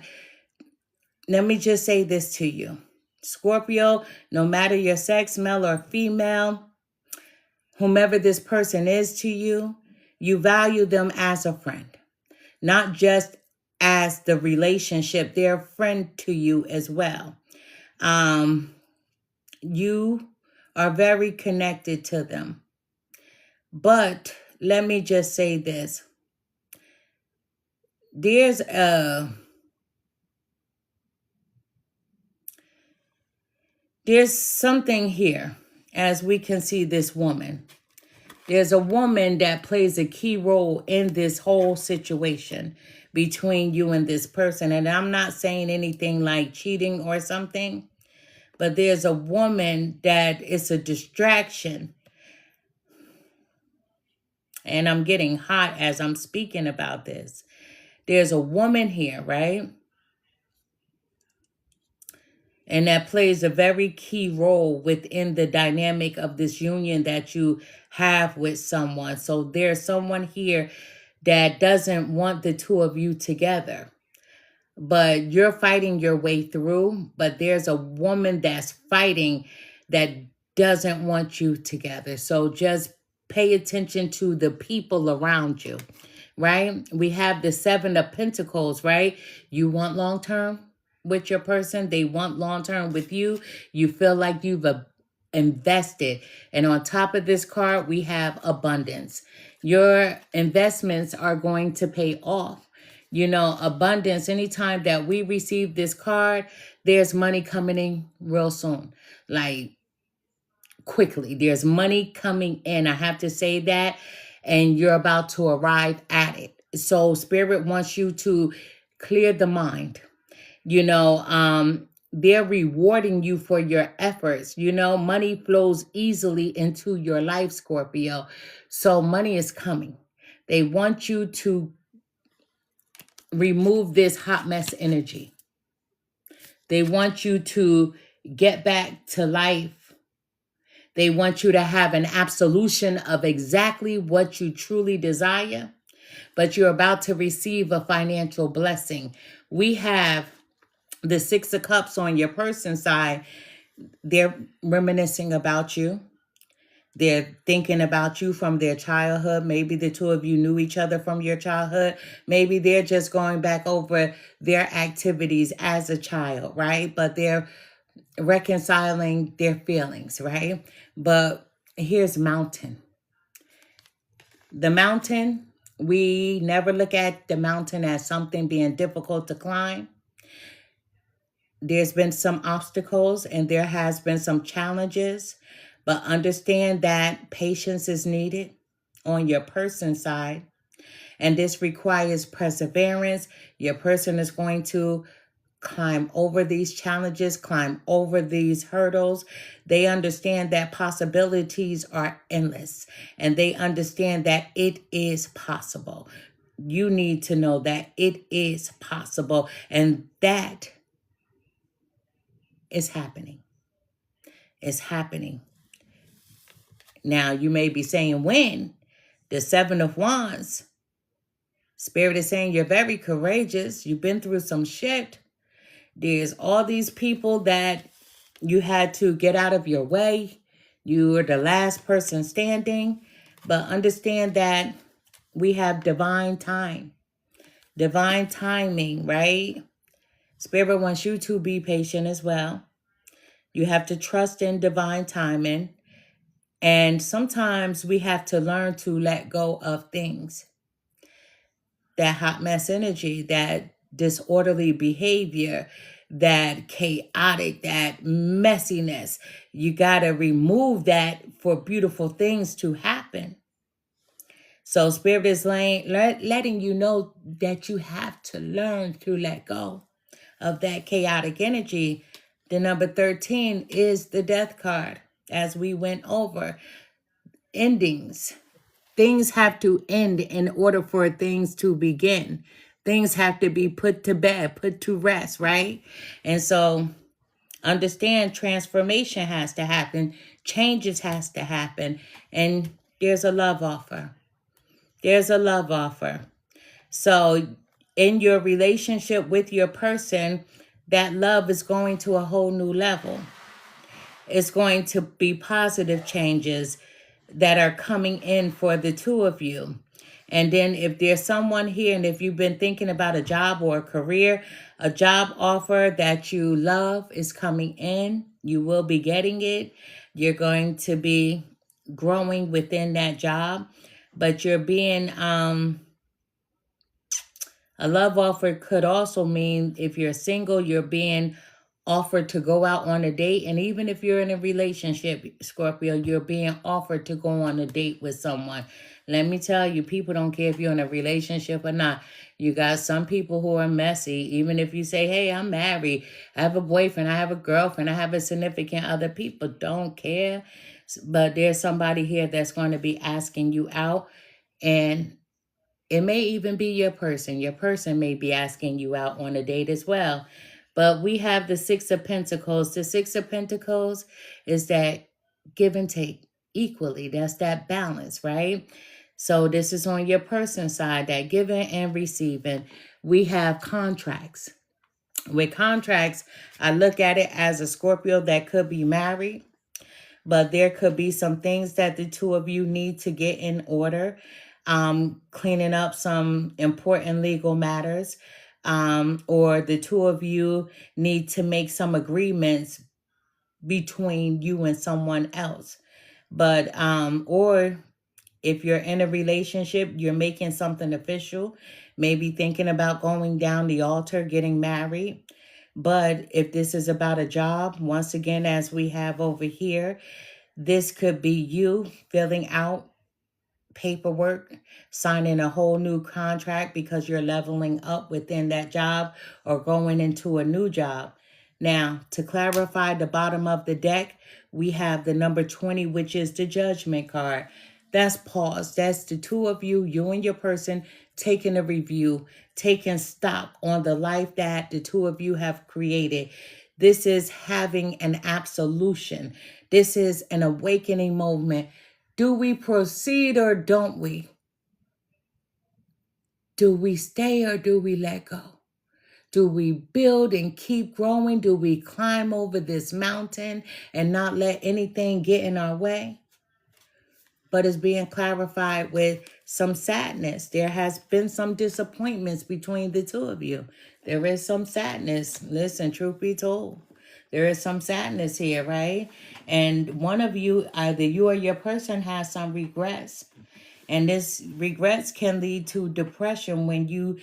let me just say this to you. Scorpio, no matter your sex, male or female, whomever this person is to you, you value them as a friend, not just as the relationship. They're a friend to you as well. You are very connected to them. But let me just say this. There's something here, as we can see this woman. There's a woman that plays a key role in this whole situation between you and this person. And I'm not saying anything like cheating or something, but there's a woman that is a distraction. And I'm getting hot as I'm speaking about this. There's a woman here, right? And that plays a very key role within the dynamic of this union that you have with someone. So there's someone here that doesn't want the two of you together, but you're fighting your way through. But there's a woman that's fighting that doesn't want you together. So just pay attention to the people around you, right? We have the Seven of Pentacles, right? You want long-term with your person. They want long-term with you. You feel like you've invested. And on top of this card, we have abundance. Your investments are going to pay off. Abundance. Anytime that we receive this card, there's money coming in real soon. Like, quickly. There's money coming in. I have to say that. And you're about to arrive at it. So Spirit wants you to clear the mind. They're rewarding you for your efforts. Money flows easily into your life, Scorpio. So money is coming. They want you to remove this hot mess energy. They want you to get back to life. They want you to have an absolution of exactly what you truly desire, but you're about to receive a financial blessing. We have the Six of Cups on your person's side. They're reminiscing about you. They're thinking about you from their childhood. Maybe the two of you knew each other from your childhood. Maybe they're just going back over their activities as a child, right? But they're reconciling their feelings, right? But here's mountain. The mountain, we never look at the mountain as something being difficult to climb. There's been some obstacles and there has been some challenges, but understand that patience is needed on your person side. And this requires perseverance. Your person is going to climb over these challenges, climb over these hurdles. They understand that possibilities are endless and they understand that it is possible. You need to know that it is possible and that is happening. It's happening. Now, you may be saying, when? The Seven of Wands. Spirit is saying you're very courageous. You've been through some shit. There's all these people that you had to get out of your way. You were the last person standing. But understand that we have divine time. Divine timing, right? Spirit wants you to be patient as well. You have to trust in divine timing. And sometimes we have to learn to let go of things. That hot mess energy, that disorderly behavior, that chaotic, that messiness. You got to remove that for beautiful things to happen. So Spirit is letting you know that you have to learn to let go of that chaotic energy. The number 13 is the death card, as we went over. Endings. Things have to end in order for things to begin. Things have to be put to bed, put to rest, right? And so understand transformation has to happen. Changes has to happen. And there's a love offer. There's a love offer. So in your relationship with your person, that love is going to a whole new level. It's going to be positive changes that are coming in for the two of you. And then if there's someone here, and if you've been thinking about a job or a career, a job offer that you love is coming in. You will be getting it. You're going to be growing within that job, but you're being, a love offer could also mean if you're single, you're being offered to go out on a date. And even if you're in a relationship, Scorpio, you're being offered to go on a date with someone. Let me tell you, people don't care if you're in a relationship or not. You got some people who are messy. Even if you say, hey, I'm married, I have a boyfriend, I have a girlfriend, I have a significant other, people don't care. But there's somebody here that's going to be asking you out. And it may even be your person. Your person may be asking you out on a date as well. But we have the Six of Pentacles. The Six of Pentacles is that give and take equally. That's that balance, right? So this is on your person side, that giving and receiving. We have contracts. With contracts, I look at it as a Scorpio that could be married, but there could be some things that the two of you need to get in order. Cleaning up some important legal matters, or the two of you need to make some agreements between you and someone else. But, or if you're in a relationship, you're making something official, maybe thinking about going down the altar, getting married. But if this is about a job, once again, as we have over here, this could be you filling out paperwork, signing a whole new contract because you're leveling up within that job or going into a new job. Now, to clarify the bottom of the deck, we have the number 20, which is the Judgment card. That's pause. That's the two of you, you and your person, taking a review, taking stock on the life that the two of you have created. This is having an absolution. This is an awakening moment. Do we proceed or don't we? Do we stay or do we let go? Do we build and keep growing? Do we climb over this mountain and not let anything get in our way? But it's being clarified with some sadness. There has been some disappointments between the two of you. There is some sadness. Listen, truth be told, there is some sadness here, right? And one of you, either you or your person, has some regrets. And this regrets can lead to depression when you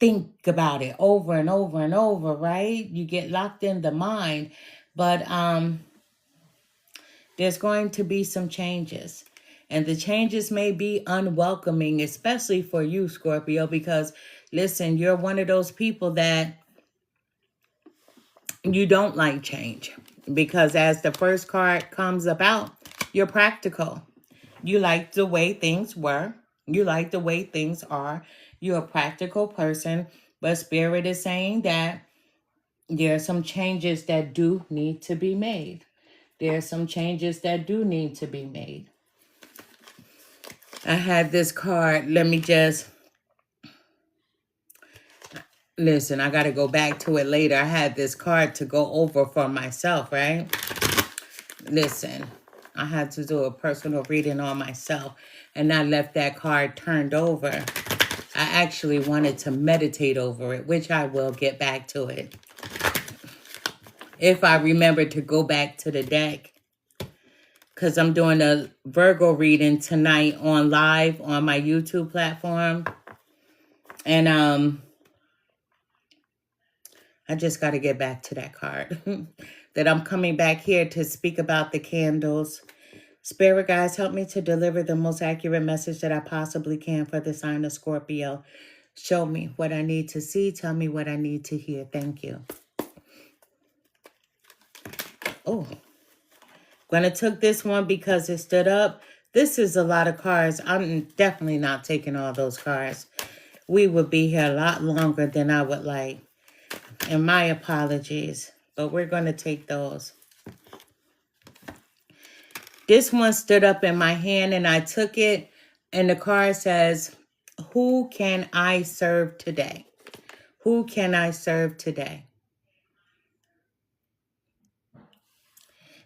think about it over and over and over, right? You get locked in the mind. But there's going to be some changes. And the changes may be unwelcoming, especially for you, Scorpio, because listen, you're one of those people that you don't like change. Because as the first card comes about, you're practical. You like the way things were. You like the way things are. You're a practical person. But Spirit is saying that there are some changes that do need to be made. There are some changes that do need to be made. I had this card. Let me just... Listen, I got to go back to it later. I had this card to go over for myself, right? Listen, I had to do a personal reading on myself, and I left that card turned over. I actually wanted to meditate over it, which I will get back to it. If I remember to go back to the deck. Because I'm doing a Virgo reading tonight on live on my YouTube platform. And I just got to get back to that card. That I'm coming back here to speak about the candles. Spirit guides, help me to deliver the most accurate message that I possibly can for the sign of Scorpio. Show me what I need to see. Tell me what I need to hear. Thank you. Oh, gonna took this one because it stood up. This is a lot of cards. I'm definitely not taking all those cards. We would be here a lot longer than I would like. And my apologies, but we're going to take those. This one stood up in my hand and I took it. And the card says, who can I serve today? Who can I serve today?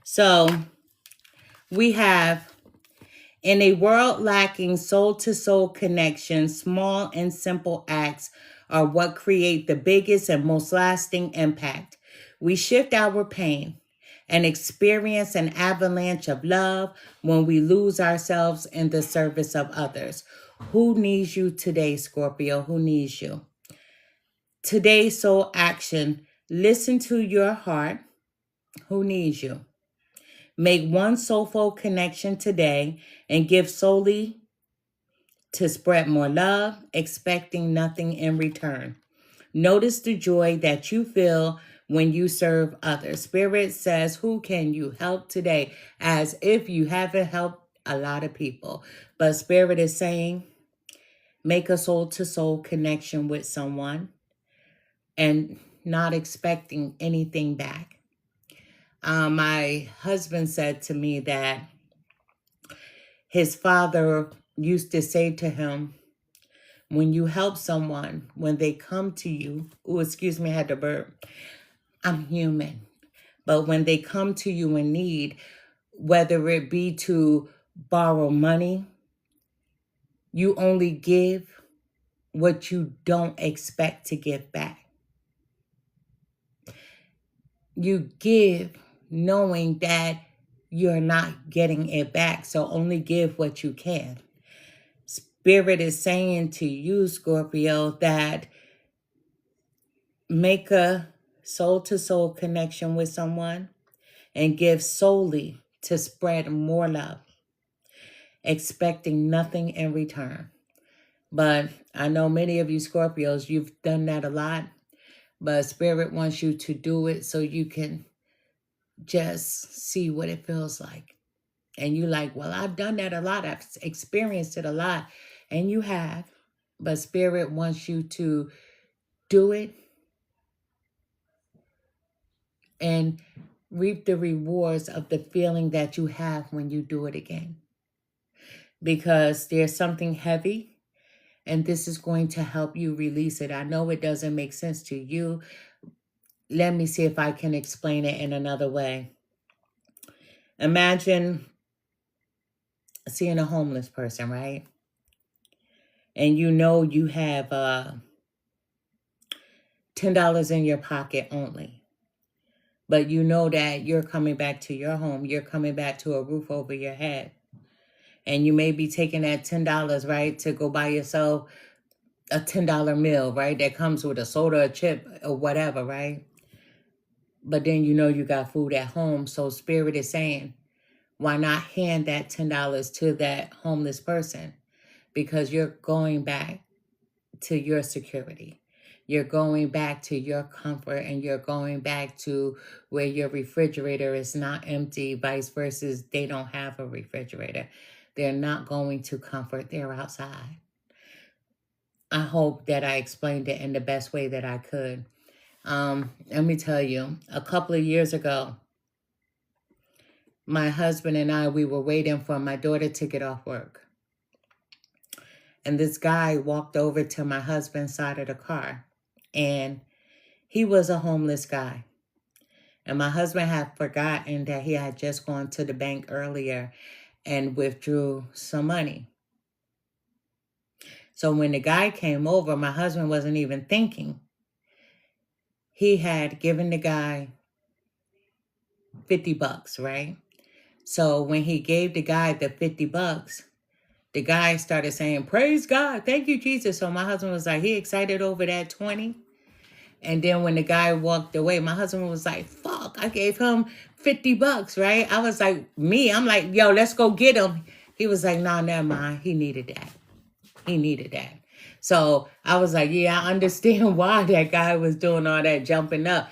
So we have, in a world lacking soul-to-soul connection, small and simple acts are what create the biggest and most lasting impact. We shift our pain and experience an avalanche of love when we lose ourselves in the service of others. Who needs you today, Scorpio? Who needs you? Today's soul action, listen to your heart. Who needs you? Make one soulful connection today and give solely to spread more love, expecting nothing in return. Notice the joy that you feel when you serve others. Spirit says, who can you help today? As if you haven't helped a lot of people. But Spirit is saying, make a soul-to-soul connection with someone and not expecting anything back. My husband said to me that his father used to say to him, when you help someone, when they come to you, oh, excuse me, I had to burp. I'm human. But when they come to you in need, whether it be to borrow money, you only give what you don't expect to give back. You give knowing that you're not getting it back, so only give what you can. Spirit is saying to you, Scorpio, that make a soul-to-soul connection with someone and give solely to spread more love, expecting nothing in return. But I know many of you Scorpios, you've done that a lot, but Spirit wants you to do it so you can just see what it feels like. And you like, well, I've done that a lot. I've experienced it a lot. And you have. But Spirit wants you to do it and reap the rewards of the feeling that you have when you do it again. Because there's something heavy, and this is going to help you release it. I know it doesn't make sense to you. Let me see if I can explain it in another way. Imagine seeing a homeless person, right? And you know you have $10 in your pocket only. But you know that you're coming back to your home. You're coming back to a roof over your head. And you may be taking that $10, right, to go buy yourself a $10 meal, right? That comes with a soda, a chip, or whatever, right? But then you know you got food at home. So Spirit is saying, why not hand that $10 to that homeless person? Because you're going back to your security. You're going back to your comfort, and you're going back to where your refrigerator is not empty, vice versa. They don't have a refrigerator. They're not going to comfort. They're outside. I hope that I explained it in the best way that I could. Let me tell you, a couple of years ago, my husband and I, we were waiting for my daughter to get off work. And this guy walked over to my husband's side of the car. And he was a homeless guy. And my husband had forgotten that he had just gone to the bank earlier and withdrew some money. So when the guy came over, my husband wasn't even thinking. He had given the guy $50, right? So when he gave the guy the $50, the guy started saying, "Praise God, thank you, Jesus." So my husband was like, he excited over that 20. And then when the guy walked away, my husband was like, fuck, I gave him $50, right? I was like, I'm like, yo, let's go get him. He was like, nah, never mind. He needed that. He needed that. So I was like, yeah, I understand why that guy was doing all that jumping up.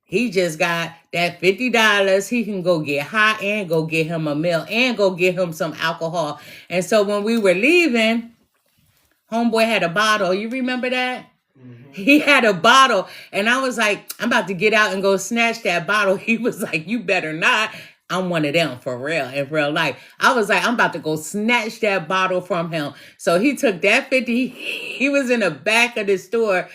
He just got that $50. He can go get high and go get him a meal and go get him some alcohol. And so when we were leaving, homeboy had a bottle. You remember that? He had a bottle, and I was like, I'm about to get out and go snatch that bottle. He was like, you better not. I'm one of them for real, in real life. I was like, I'm about to go snatch that bottle from him. So he took that 50. He was in the back of the store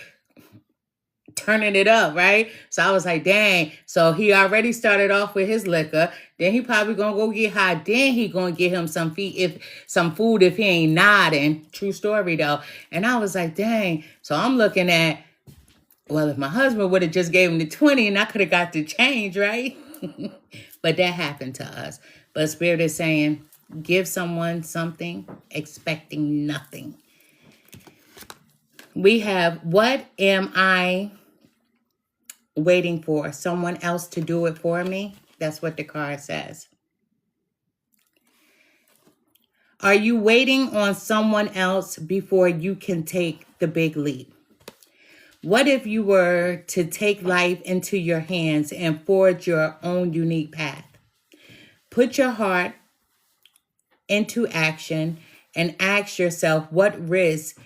turning it up, right? So I was like, dang. So he already started off with his liquor. Then he probably gonna go get high. Then he gonna get him some food if he ain't nodding. True story though. And I was like, dang. So I'm looking at, well, if my husband would have just gave him the 20 and I could have got the change, right? But that happened to us. But Spirit is saying, give someone something, expecting nothing. We have, what am I waiting for? Someone else to do it for me? That's what the card says. Are you waiting on someone else before you can take the big leap? What if you were to take life into your hands and forge your own unique path? Put your heart into action and ask yourself, what risks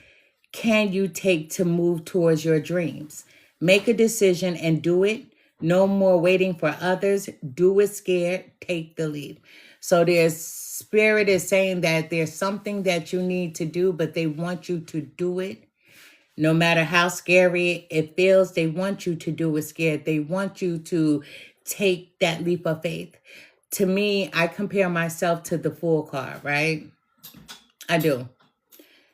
can you take to move towards your dreams? Make a decision and do it. No more waiting for others. Do it scared. Take the leap. So there's Spirit is saying that there's something that you need to do, but they want you to do it. No matter how scary it feels, they want you to do it scared. They want you to take that leap of faith. To me, I compare myself to the Fool card, right? I do.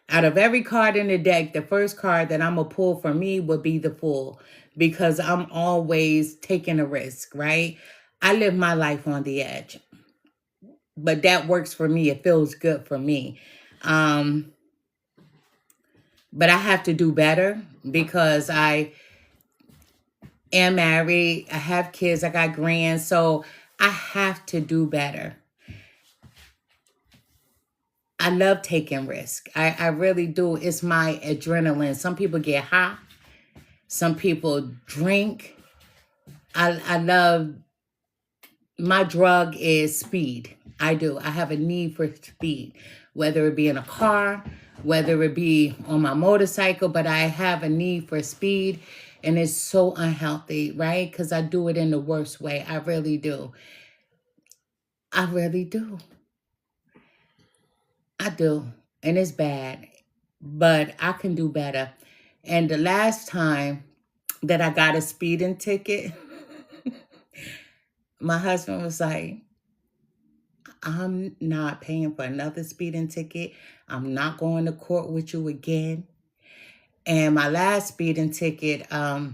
Out of every card in the deck, the first card that I'm going to pull for me would be the Fool, because I'm always taking a risk, right? I live my life on the edge, but that works for me. It feels good for me. But I have to do better because I am married. I have kids. I got grands. So I have to do better. I love taking risks. I really do. It's my adrenaline. Some people get high. Some people drink. I love, my drug is speed. I do. I have a need for speed, whether it be in a car, whether it be on my motorcycle, but I have a need for speed, and it's so unhealthy, right? Because I do it in the worst way. I really do. I really do. I do. And it's bad, but I can do better. And the last time that I got a speeding ticket, my husband was like, I'm not paying for another speeding ticket. I'm not going to court with you again. And my last speeding ticket, I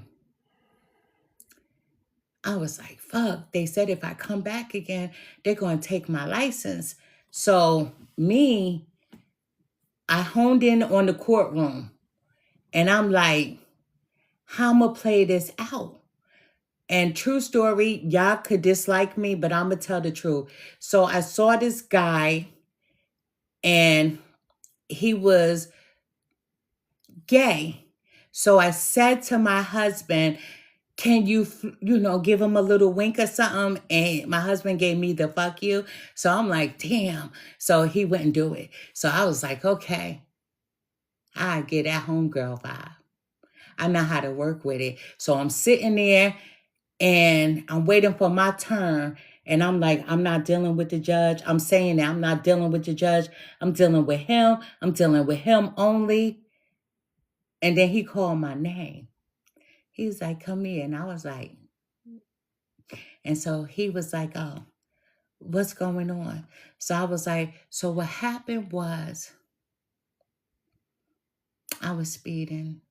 was like, fuck. They said if I come back again, they're going to take my license. So I honed in on the courtroom. And I'm like, how I'm going to play this out? And true story, y'all could dislike me, but I'm going to tell the truth. So I saw this guy and he was gay. So I said to my husband, can you, give him a little wink or something? And my husband gave me the fuck you. So I'm like, damn. So he wouldn't do it. So I was like, okay, I get that homegirl vibe. I know how to work with it. So I'm sitting there and I'm waiting for my turn. And I'm like, I'm not dealing with the judge. I'm saying that I'm not dealing with the judge. I'm dealing with him. I'm dealing with him only. And then he called my name. He was like, come here. And I was like, and so he was like, oh, what's going on? So I was like, so what happened was I was speeding.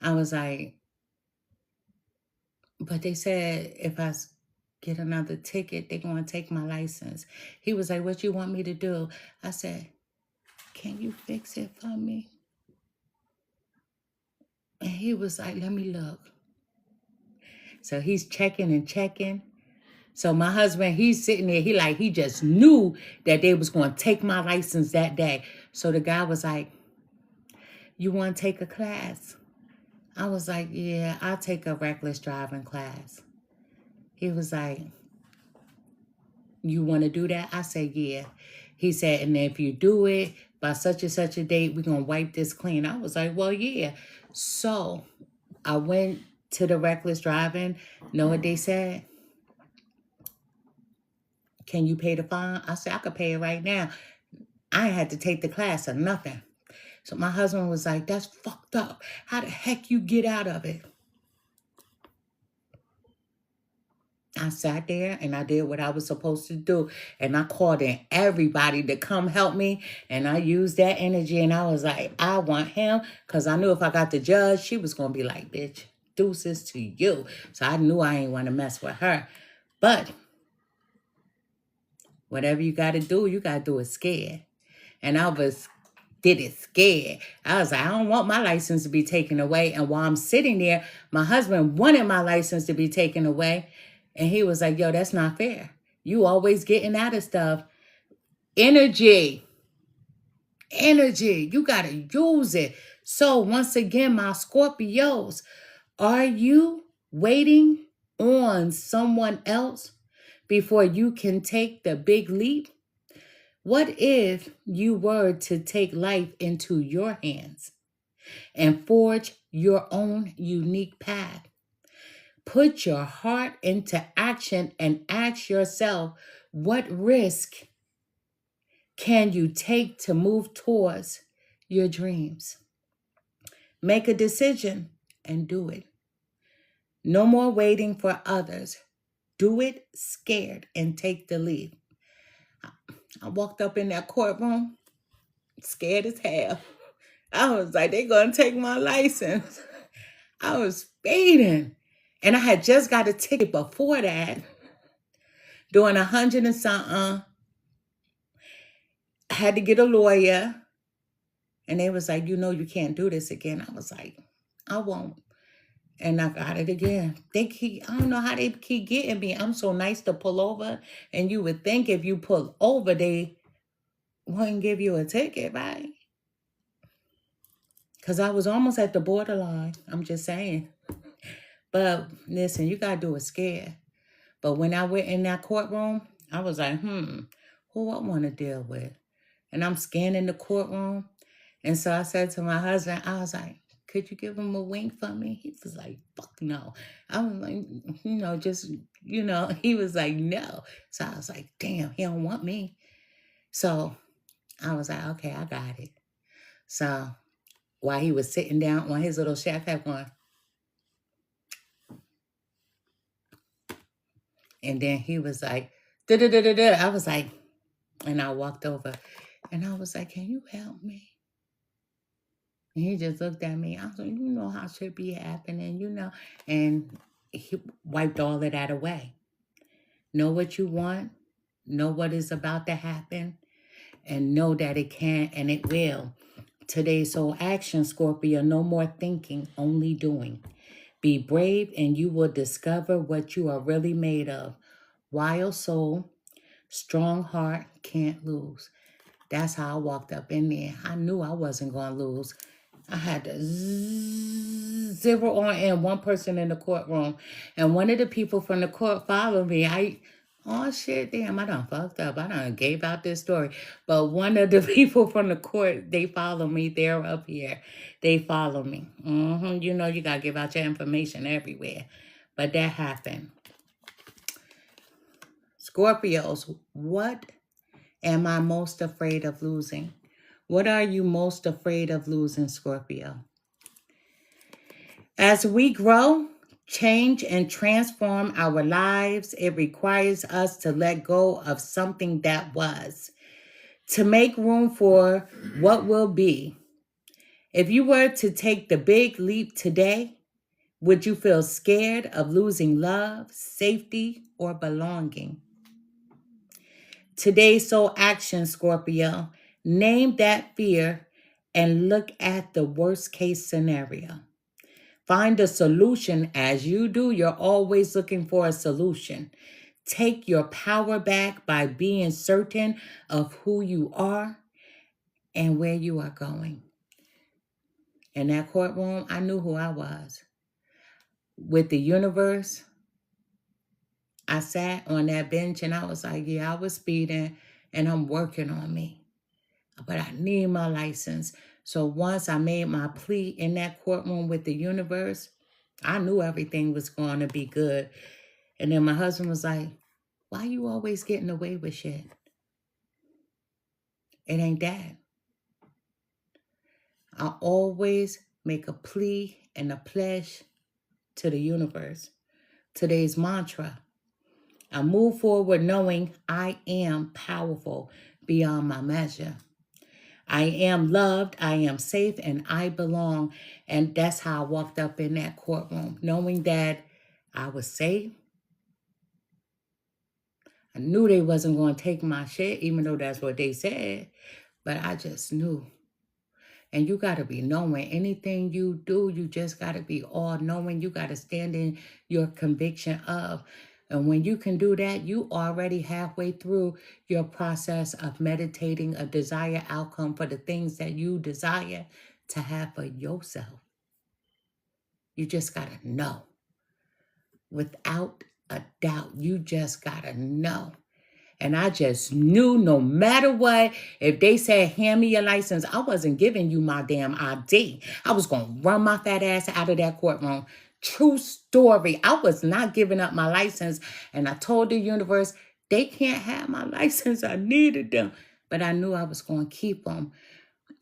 I was like, but they said if I get another ticket, they're going to take my license. He was like, what you want me to do? I said, can you fix it for me? And he was like, let me look. So he's checking and checking. So my husband, he's sitting there, he just knew that they was going to take my license that day. So the guy was like, you want to take a class? I was like, yeah, I'll take a reckless driving class. He was like, you want to do that? I said, yeah. He said, and if you do it by such and such a date, we're going to wipe this clean. I was like, well, yeah. So I went to the reckless driving. Know what they said? Can you pay the fine? I said, I could pay it right now. I ain't had to take the class or nothing. So my husband was like, that's fucked up. How the heck you get out of it? I sat there and I did what I was supposed to do. And I called in everybody to come help me. And I used that energy and I was like, I want him. Because I knew if I got the judge, she was going to be like, bitch, deuces to you. So I knew I ain't want to mess with her. But whatever you got to do it scared. And I did it scared. I was like, I don't want my license to be taken away. And while I'm sitting there, my husband wanted my license to be taken away. And he was like, yo, that's not fair. You always getting out of stuff. Energy. You got to use it. So once again, my Scorpios, are you waiting on someone else before you can take the big leap? What if you were to take life into your hands and forge your own unique path? Put your heart into action and ask yourself, what risk can you take to move towards your dreams? Make a decision and do it. No more waiting for others. Do it scared and take the lead. I walked up in that courtroom, scared as hell. I was like, they're going to take my license. I was speeding. And I had just got a ticket before that, doing 100 and something. I had to get a lawyer. And they was like, you can't do this again. I was like, I won't. And I got it again. I don't know how they keep getting me. I'm so nice to pull over. And you would think if you pull over, they wouldn't give you a ticket, right? Because I was almost at the borderline. I'm just saying. But listen, you got to do it scared. But when I went in that courtroom, I was like, who I want to deal with? And I'm scanning the courtroom. And so I said to my husband, I was like, could you give him a wink for me? He was like, fuck no. I was like, he was like, no. So I was like, damn, he don't want me. So I was like, okay, I got it. So while he was sitting down on his little shack, I one. And then he was like, da-da-da-da-da. I was like, and I walked over and I was like, can you help me? And he just looked at me. I was like, you know how shit be happening, And he wiped all of that away. Know what you want. Know what is about to happen. And know that it can and it will. Today's soul action, Scorpio. No more thinking, only doing. Be brave and you will discover what you are really made of. Wild soul, strong heart, can't lose. That's how I walked up in there. I knew I wasn't going to lose. I had to zero on in one person in the courtroom. And one of the people from the court followed me. Oh shit, damn, I done fucked up. I done gave out this story. But one of the people from the court, they follow me. They're up here. They follow me. You know, you got to give out your information everywhere. But that happened. Scorpios, what am I most afraid of losing? What are you most afraid of losing, Scorpio? As we grow, change, and transform our lives, it requires us to let go of something that was, to make room for what will be. If you were to take the big leap today, would you feel scared of losing love, safety, or belonging? Today's soul action, Scorpio. Name that fear and look at the worst case scenario. Find a solution. As you do, you're always looking for a solution. Take your power back by being certain of who you are and where you are going. In that courtroom, I knew who I was. With the universe, I sat on that bench and I was like, yeah, I was speeding and I'm working on me. But I need my license. So once I made my plea in that courtroom with the universe, I knew everything was going to be good. And then my husband was like, why you always getting away with shit? It ain't that. I always make a plea and a pledge to the universe. Today's mantra. I move forward knowing I am powerful beyond my measure. I am loved, I am safe, and I belong. And that's how I walked up in that courtroom, knowing that I was safe. I knew they wasn't going to take my shit, even though that's what they said. But I just knew. And you got to be knowing anything you do, you just got to be all knowing. You got to stand in your conviction of. And when you can do that, you already halfway through your process of meditating a desired outcome for the things that you desire to have for yourself. You just got to know. Without a doubt, you just got to know. And I just knew no matter what, if they said, hand me your license, I wasn't giving you my damn ID. I was going to run my fat ass out of that courtroom. True story. I was not giving up my license. And I told the universe, they can't have my license. I needed them. But I knew I was going to keep them.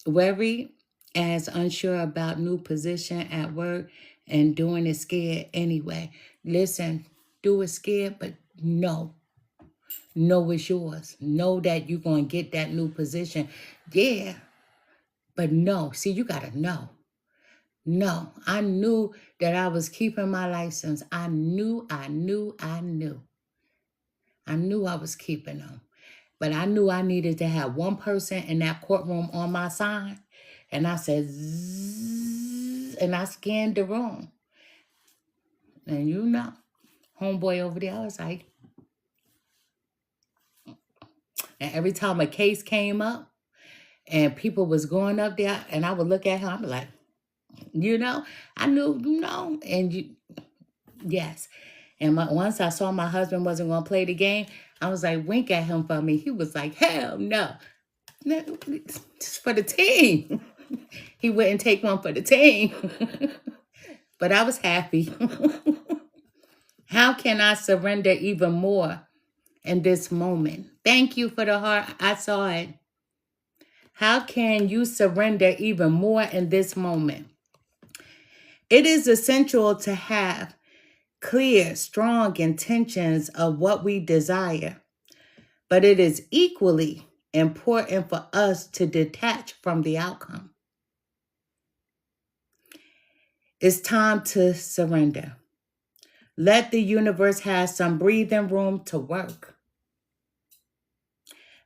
Worried as unsure about new position at work and doing it scared anyway. Listen, do it scared, but no. Know it's yours. Know that you're going to get that new position. Yeah, but no. See, you got to know. No, I knew that I was keeping my license. I knew. I knew I was keeping them. But I knew I needed to have one person in that courtroom on my side. And I said, zzz, and I scanned the room. And you know, homeboy over there, I was like, and every time a case came up and people was going up there and I would look at him, I'd be like, you know, I knew, and yes. And once I saw my husband wasn't going to play the game, I was like, wink at him for me. He was like, hell no. Just for the team. He wouldn't take one for the team. But I was happy. How can I surrender even more in this moment? Thank you for the heart. I saw it. How can you surrender even more in this moment? It is essential to have clear, strong intentions of what we desire, but it is equally important for us to detach from the outcome. It's time to surrender. Let the universe have some breathing room to work.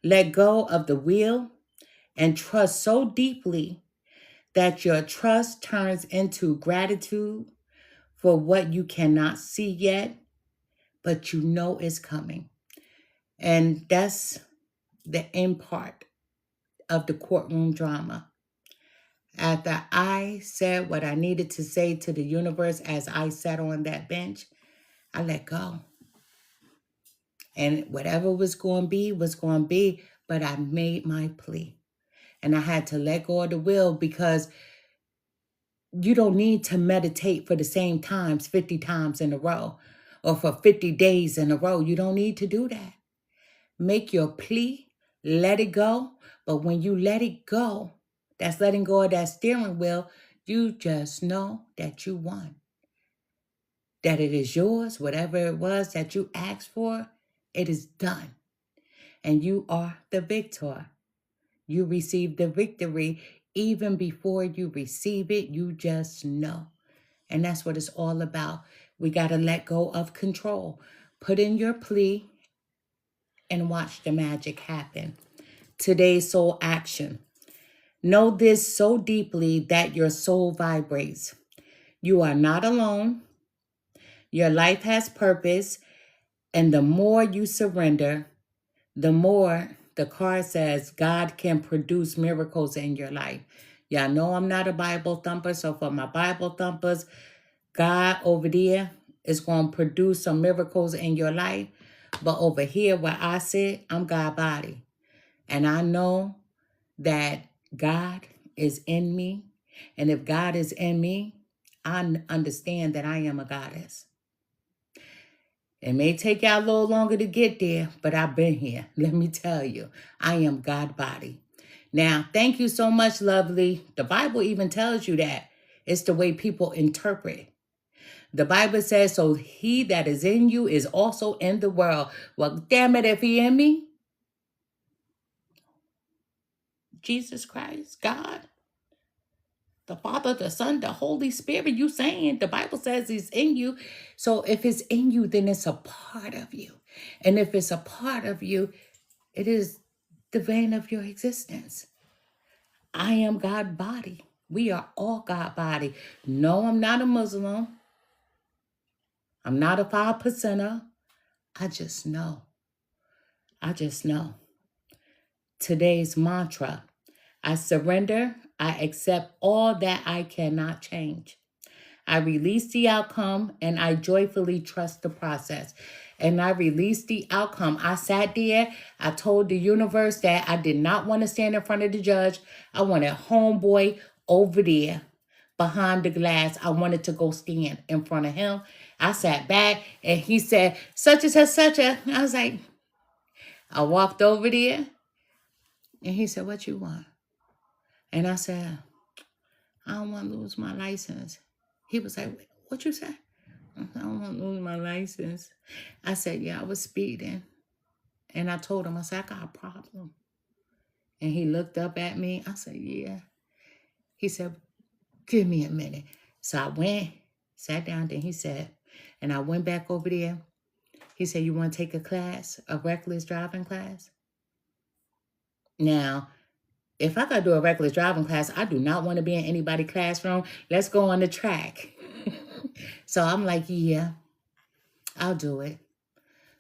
Let go of the will and trust so deeply that your trust turns into gratitude for what you cannot see yet, but you know is coming. And that's the end part of the courtroom drama. After I said what I needed to say to the universe as I sat on that bench, I let go. And whatever was going to be, was going to be, but I made my plea. And I had to let go of the will, because you don't need to meditate for the same times 50 times in a row or for 50 days in a row. You don't need to do that. Make your plea, let it go. But when you let it go, that's letting go of that steering wheel, you just know that you won. That it is yours, whatever it was that you asked for, it is done. And you are the victor. You receive the victory. Even before you receive it, you just know. And that's what it's all about. We got to let go of control. Put in your plea and watch the magic happen. Today's soul action. Know this so deeply that your soul vibrates. You are not alone. Your life has purpose. And the more you surrender, the more the card says God can produce miracles in your life. Y'all know I'm not a Bible thumper, so for my Bible thumpers, God over there is going to produce some miracles in your life. But over here where I sit, I'm God body. And I know that God is in me. And if God is in me, I understand that I am a goddess. It may take y'all a little longer to get there, but I've been here. Let me tell you, I am God body. Now, thank you so much, lovely. The Bible even tells you that. It's the way people interpret. The Bible says, so he that is in you is also in the world. Well, damn it, if he in me, Jesus Christ, God, the Father, the Son, the Holy Spirit, you saying the Bible says he's in you. So if it's in you, then it's a part of you. And if it's a part of you, it is the vein of your existence. I am God body. We are all God body. No, I'm not a Muslim. I'm not a 5%er. I just know. I just know. Today's mantra: I surrender. I accept all that I cannot change. I release the outcome and I joyfully trust the process. And I released the outcome. I sat there. I told the universe that I did not want to stand in front of the judge. I wanted homeboy over there behind the glass. I wanted to go stand in front of him. I sat back and he said, such and such, such a. I was like, I walked over there and he said, what you want? And I said, I don't want to lose my license. He was like, what you say? I don't want to lose my license. I said, yeah, I was speeding. And I told him, I said, I got a problem. And he looked up at me. I said, yeah. He said, give me a minute. So I went, sat down, then he said, and I went back over there. He said, you want to take a class, a reckless driving class? Now, if I got to do a reckless driving class, I do not want to be in anybody's classroom. Let's go on the track. So I'm like, yeah, I'll do it.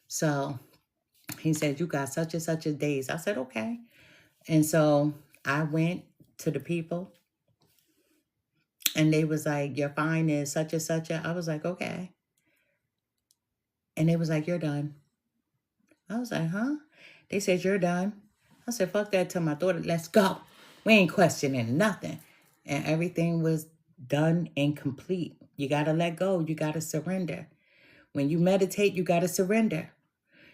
So he said, you got such and such a days. I said, okay. And so I went to the people and they was like, your fine is such and such. I was like, okay. And they was like, you're done. I was like, huh? They said, you're done. I said, fuck that to my daughter. Let's go. We ain't questioning nothing. And everything was done and complete. You got to let go. You got to surrender. When you meditate, you got to surrender.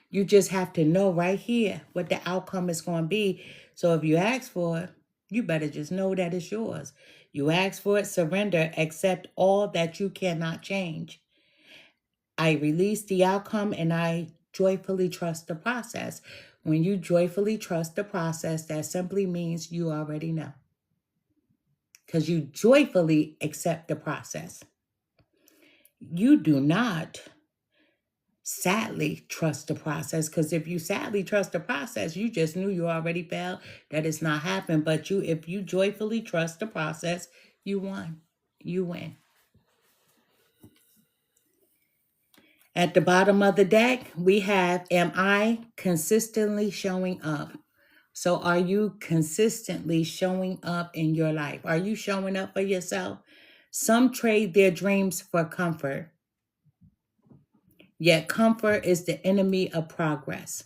You just have to know right here what the outcome is going to be. So if you ask for it, you better just know that it's yours. You ask for it, surrender, accept all that you cannot change. I release the outcome and I joyfully trust the process. When you joyfully trust the process, that simply means you already know. Because you joyfully accept the process. You do not sadly trust the process. Because if you sadly trust the process, you just knew you already failed, that it's not happening. But if you joyfully trust the process, you won. You win. At the bottom of the deck, we have, am I consistently showing up? So are you consistently showing up in your life? Are you showing up for yourself? Some trade their dreams for comfort, yet comfort is the enemy of progress.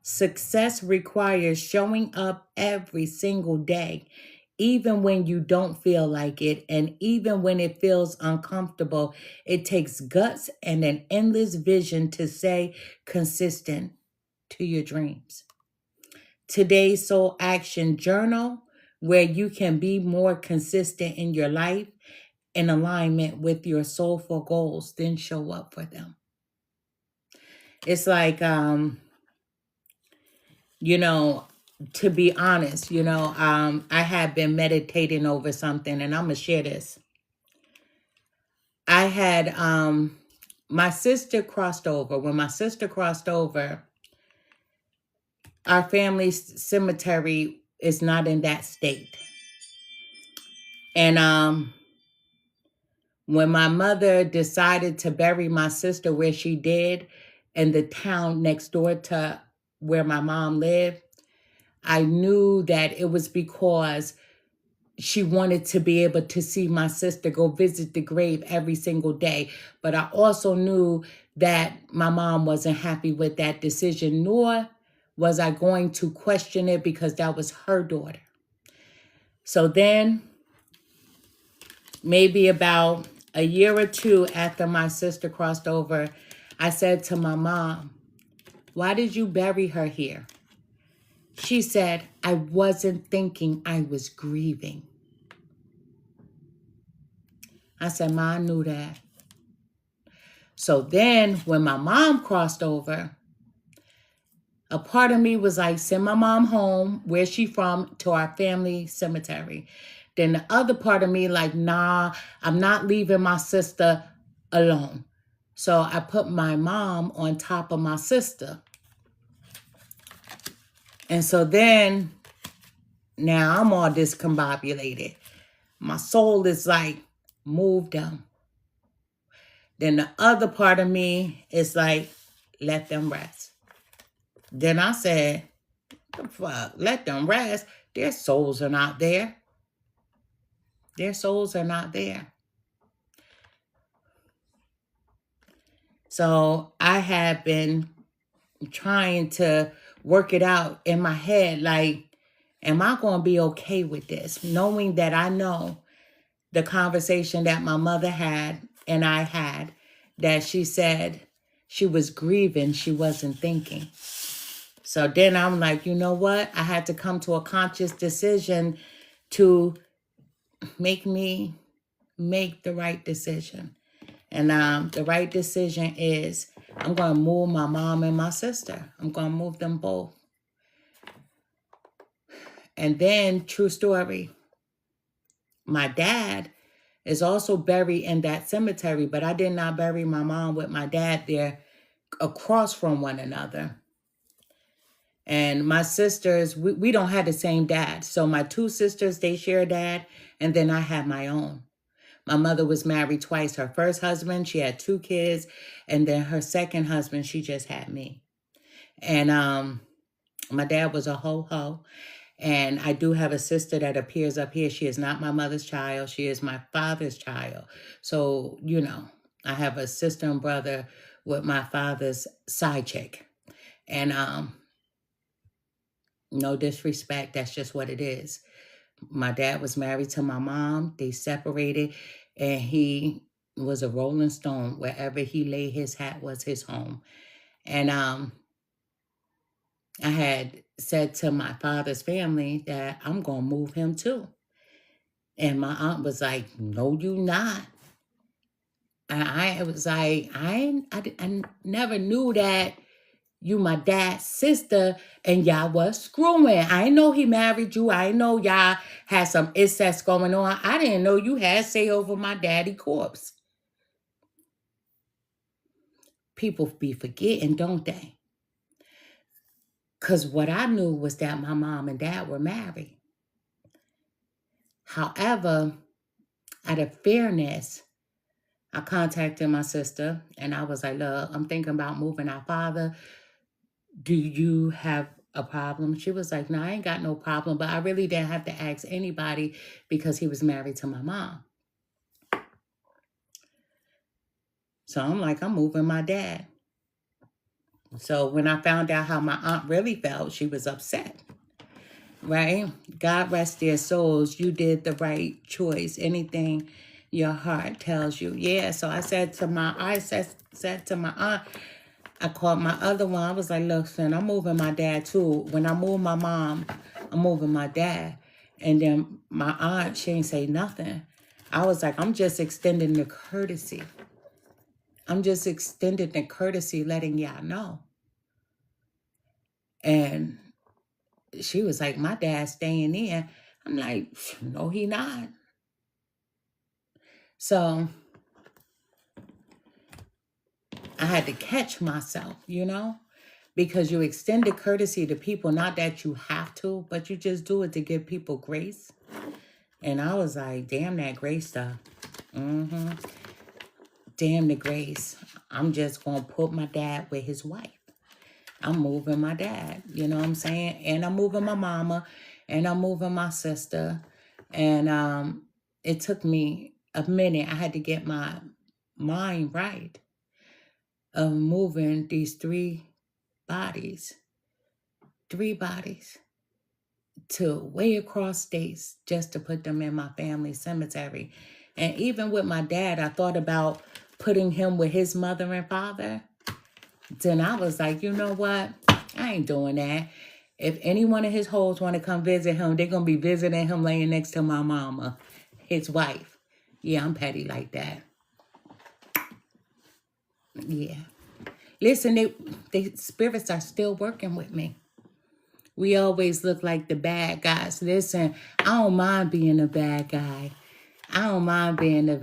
Success requires showing up every single day, even when you don't feel like it, and even when it feels uncomfortable. It takes guts and an endless vision to stay consistent to your dreams. Today's Soul Action Journal, where you can be more consistent in your life in alignment with your soulful goals, then show up for them. It's like, to be honest, I have been meditating over something, and I'm going to share this. I had, my sister crossed over. When my sister crossed over, our family's cemetery is not in that state. And when my mother decided to bury my sister where she did, in the town next door to where my mom lived, I knew that it was because she wanted to be able to see my sister go visit the grave every single day. But I also knew that my mom wasn't happy with that decision, nor was I going to question it, because that was her daughter. So then, maybe about a year or two after my sister crossed over, I said to my mom, "Why did you bury her here?" She said, "I wasn't thinking, I was grieving." I said, "Ma, I knew that." So then when my mom crossed over, a part of me was like, send my mom home, where's she from, to our family cemetery. Then the other part of me like, nah, I'm not leaving my sister alone. So I put my mom on top of my sister. And so then, now I'm all discombobulated. My soul is like, move them. Then the other part of me is like, let them rest. Then I said, the fuck, let them rest. Their souls are not there. Their souls are not there. So I have been trying to work it out in my head. Like, am I going to be okay with this? Knowing that I know the conversation that my mother had and I had, that she said she was grieving, she wasn't thinking. So then I'm like, you know what? I had to come to a conscious decision to make the right decision. And the right decision is I'm going to move my mom and my sister. I'm going to move them both. And then, true story, my dad is also buried in that cemetery, but I did not bury my mom with my dad there across from one another. And my sisters, we don't have the same dad. So my two sisters, they share a dad, and then I have my own. My mother was married twice. Her first husband, she had 2 kids, and then her second husband, she just had me. And my dad was a ho-ho. And I do have a sister that appears up here. She is not my mother's child. She is my father's child. So, I have a sister and brother with my father's side chick. And no disrespect, that's just what it is. My dad was married to my mom. They separated, and he was a rolling stone. Wherever he laid his hat was his home. And I had said to my father's family that I'm going to move him too. And my aunt was like, no, you not. And I was like, I never knew that you my dad's sister and y'all was screwing. I know he married you. I know y'all had some incest going on. I didn't know you had say over my daddy corpse. people be forgetting, don't they? Because what I knew was that my mom and dad were married. However, out of fairness, I contacted my sister and I was like, look, I'm thinking about moving our father. Do you have a problem? She was like, no, I ain't got no problem. But I really didn't have to ask anybody because he was married to my mom. So I'm like, I'm moving my dad. So when I found out how my aunt really felt, she was upset. Right? God rest their souls. You did the right choice. Anything your heart tells you. Yeah. So I said to my aunt, I called my other one. I was like, listen, I'm moving my dad too. When I move my mom, I'm moving my dad. And then my aunt, she ain't say nothing. I was like, I'm just extending the courtesy. Letting y'all know. And she was like, my dad's staying in. I'm like, no, he not. So I had to catch myself, because you extend the courtesy to people, not that you have to, but you just do it to give people grace. And I was like, damn that grace stuff. Damn the grace. I'm just going to put my dad with his wife. I'm moving my dad, you know what I'm saying? And I'm moving my mama, and I'm moving my sister. And it took me a minute. I had to get my mind right of moving these three bodies to way across states just to put them in my family cemetery. And even with my dad, I thought about putting him with his mother and father. Then I was like, you know what? I ain't doing that. If any one of his hoes want to come visit him, they're going to be visiting him laying next to my mama, his wife. Yeah, I'm petty like that. Yeah. Listen, the spirits are still working with me. We always look like the bad guys. Listen, I don't mind being a bad guy. I've been the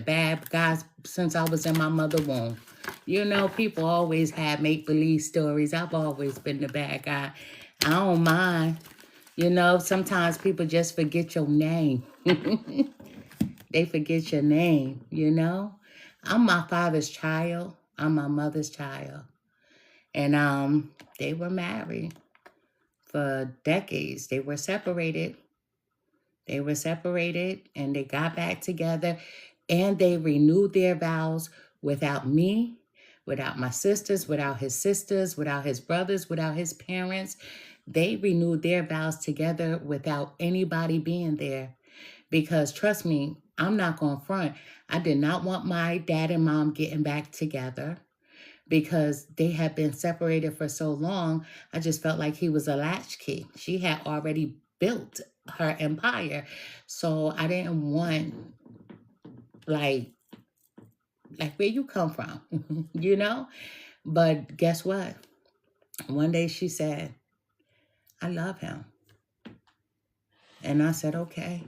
bad guys since I was in my mother's womb. People always have make-believe stories. I've always been the bad guy. I don't mind. Sometimes people just forget your name. They forget your name, I'm my father's child. I'm my mother's child. And they were married for decades. They were separated. And they got back together and they renewed their vows without me, without my sisters, without his sisters, without his brothers, without his parents. They renewed their vows together without anybody being there. Because trust me, I'm not going to front. I did not want my dad and mom getting back together because they had been separated for so long. I just felt like he was a latchkey. She had already built her empire. So I didn't want, like where you come from, But guess what? One day she said, I love him. And I said, okay.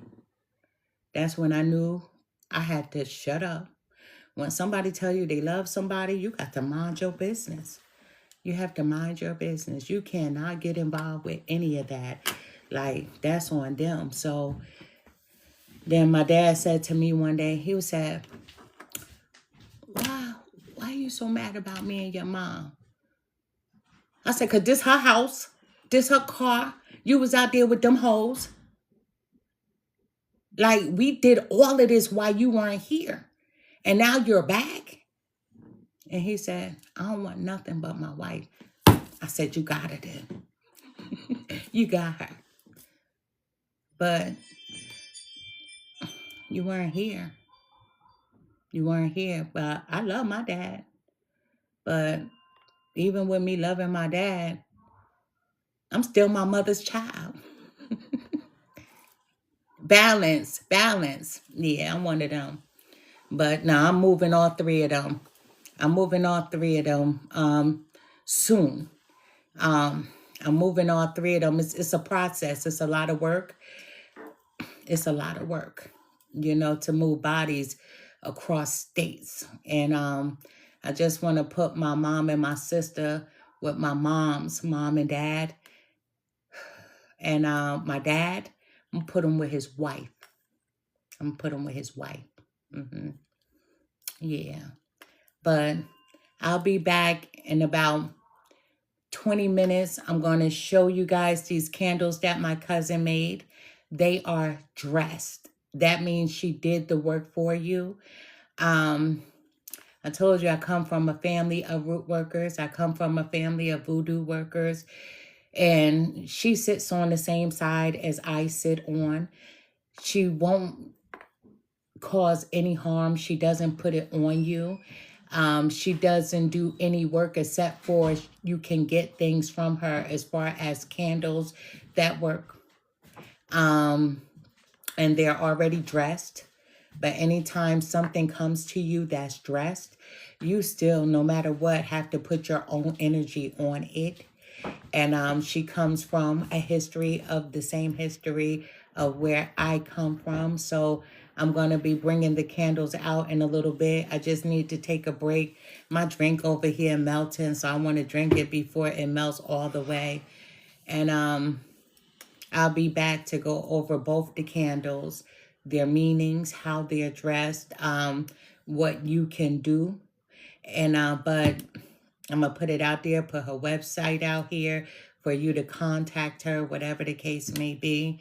That's when I knew I had to shut up. When somebody tell you they love somebody, you got to mind your business. You have to mind your business. You cannot get involved with any of that. Like, that's on them. So then my dad said to me one day, he said, why are you so mad about me and your mom? I said, because this her house, this her car. You was out there with them hoes. Like, we did all of this while you weren't here. And now you're back. And he said, I don't want nothing but my wife. I said, you got her then. You got her. But you weren't here. But I love my dad. But even with me loving my dad, I'm still my mother's child. Balance. Yeah, I'm one of them. But now I'm moving all three of them. Soon. I'm moving all three of them. It's a process. It's a lot of work. To move bodies across states. And I just want to put my mom and my sister with my mom's mom and dad. And my dad, I'm going to put him with his wife. I'm going to put him with his wife. Yeah. But I'll be back in about 20 minutes. I'm going to show you guys these candles that my cousin made. They are dressed. That means she did the work for you. I told you I come from a family of root workers. I come from a family of voodoo workers. And she sits on the same side as I sit on. She won't cause any harm. She doesn't put it on you. She doesn't do any work except for you can get things from her as far as candles that work. And they're already dressed. But anytime something comes to you that's dressed, you still, no matter what, have to put your own energy on it. And she comes from a history of the same history of where I come from. So I'm going to be bringing the candles out in a little bit. I just need to take a break. My drink over here melting, so I want to drink it before it melts all the way. And I'll be back to go over both the candles, their meanings, how they're dressed, what you can do. And but I'm going to put it out there, put her website out here for you to contact her, whatever the case may be.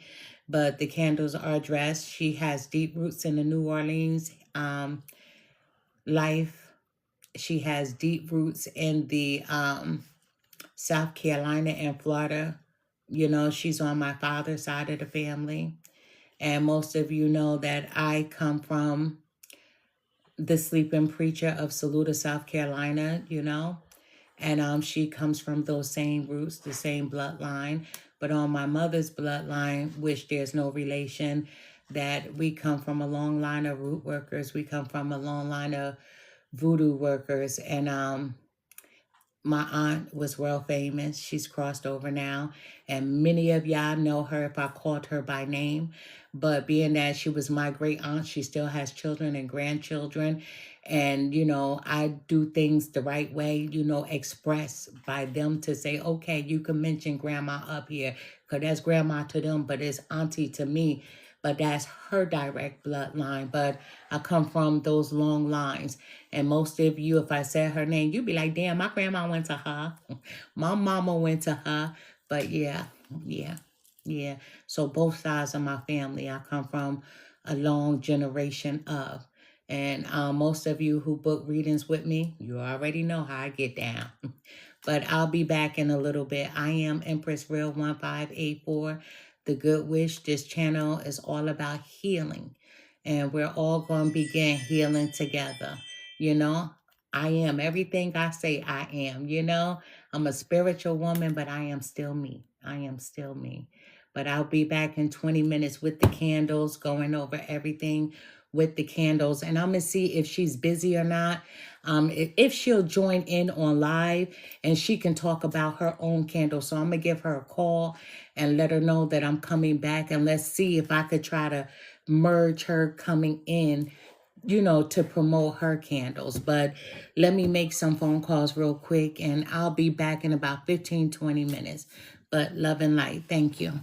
But the candles are dressed. She has deep roots in the New Orleans life. She has deep roots in the South Carolina and Florida. You know, she's on my father's side of the family. And most of you know that I come from the sleeping preacher of Saluda, South Carolina, you know. And she comes from those same roots, the same bloodline. But on my mother's bloodline, which there's no relation, that we come from a long line of root workers. We come from a long line of voodoo workers. And my aunt was world famous. She's crossed over now. And many of y'all know her if I called her by name. But being that she was my great aunt, she still has children and grandchildren. And, you know, I do things the right way, you know, express by them to say, okay, you can mention grandma up here. Because that's grandma to them, but it's auntie to me. But that's her direct bloodline. But I come from those long lines. And most of you, if I said her name, you'd be like, damn, my grandma went to her. My mama went to her. But yeah. So both sides of my family, I come from a long generation of. And most of you who book readings with me, you already know how I get down. But I'll be back in a little bit. I am Empress Real 1584. The Good Wish. This channel is all about healing. And we're all going to begin healing together. You know, I am everything I say I am. You know, I'm a spiritual woman, but I am still me. I am still me. But I'll be back in 20 minutes with the candles, going over everything with the candles. And I'm going to see if she's busy or not. If she'll join in on live and she can talk about her own candle. So I'm going to give her a call and let her know that I'm coming back. And let's see if I could try to merge her coming in, you know, to promote her candles. But let me make some phone calls real quick and I'll be back in about 15-20 minutes. But love and light. Thank you.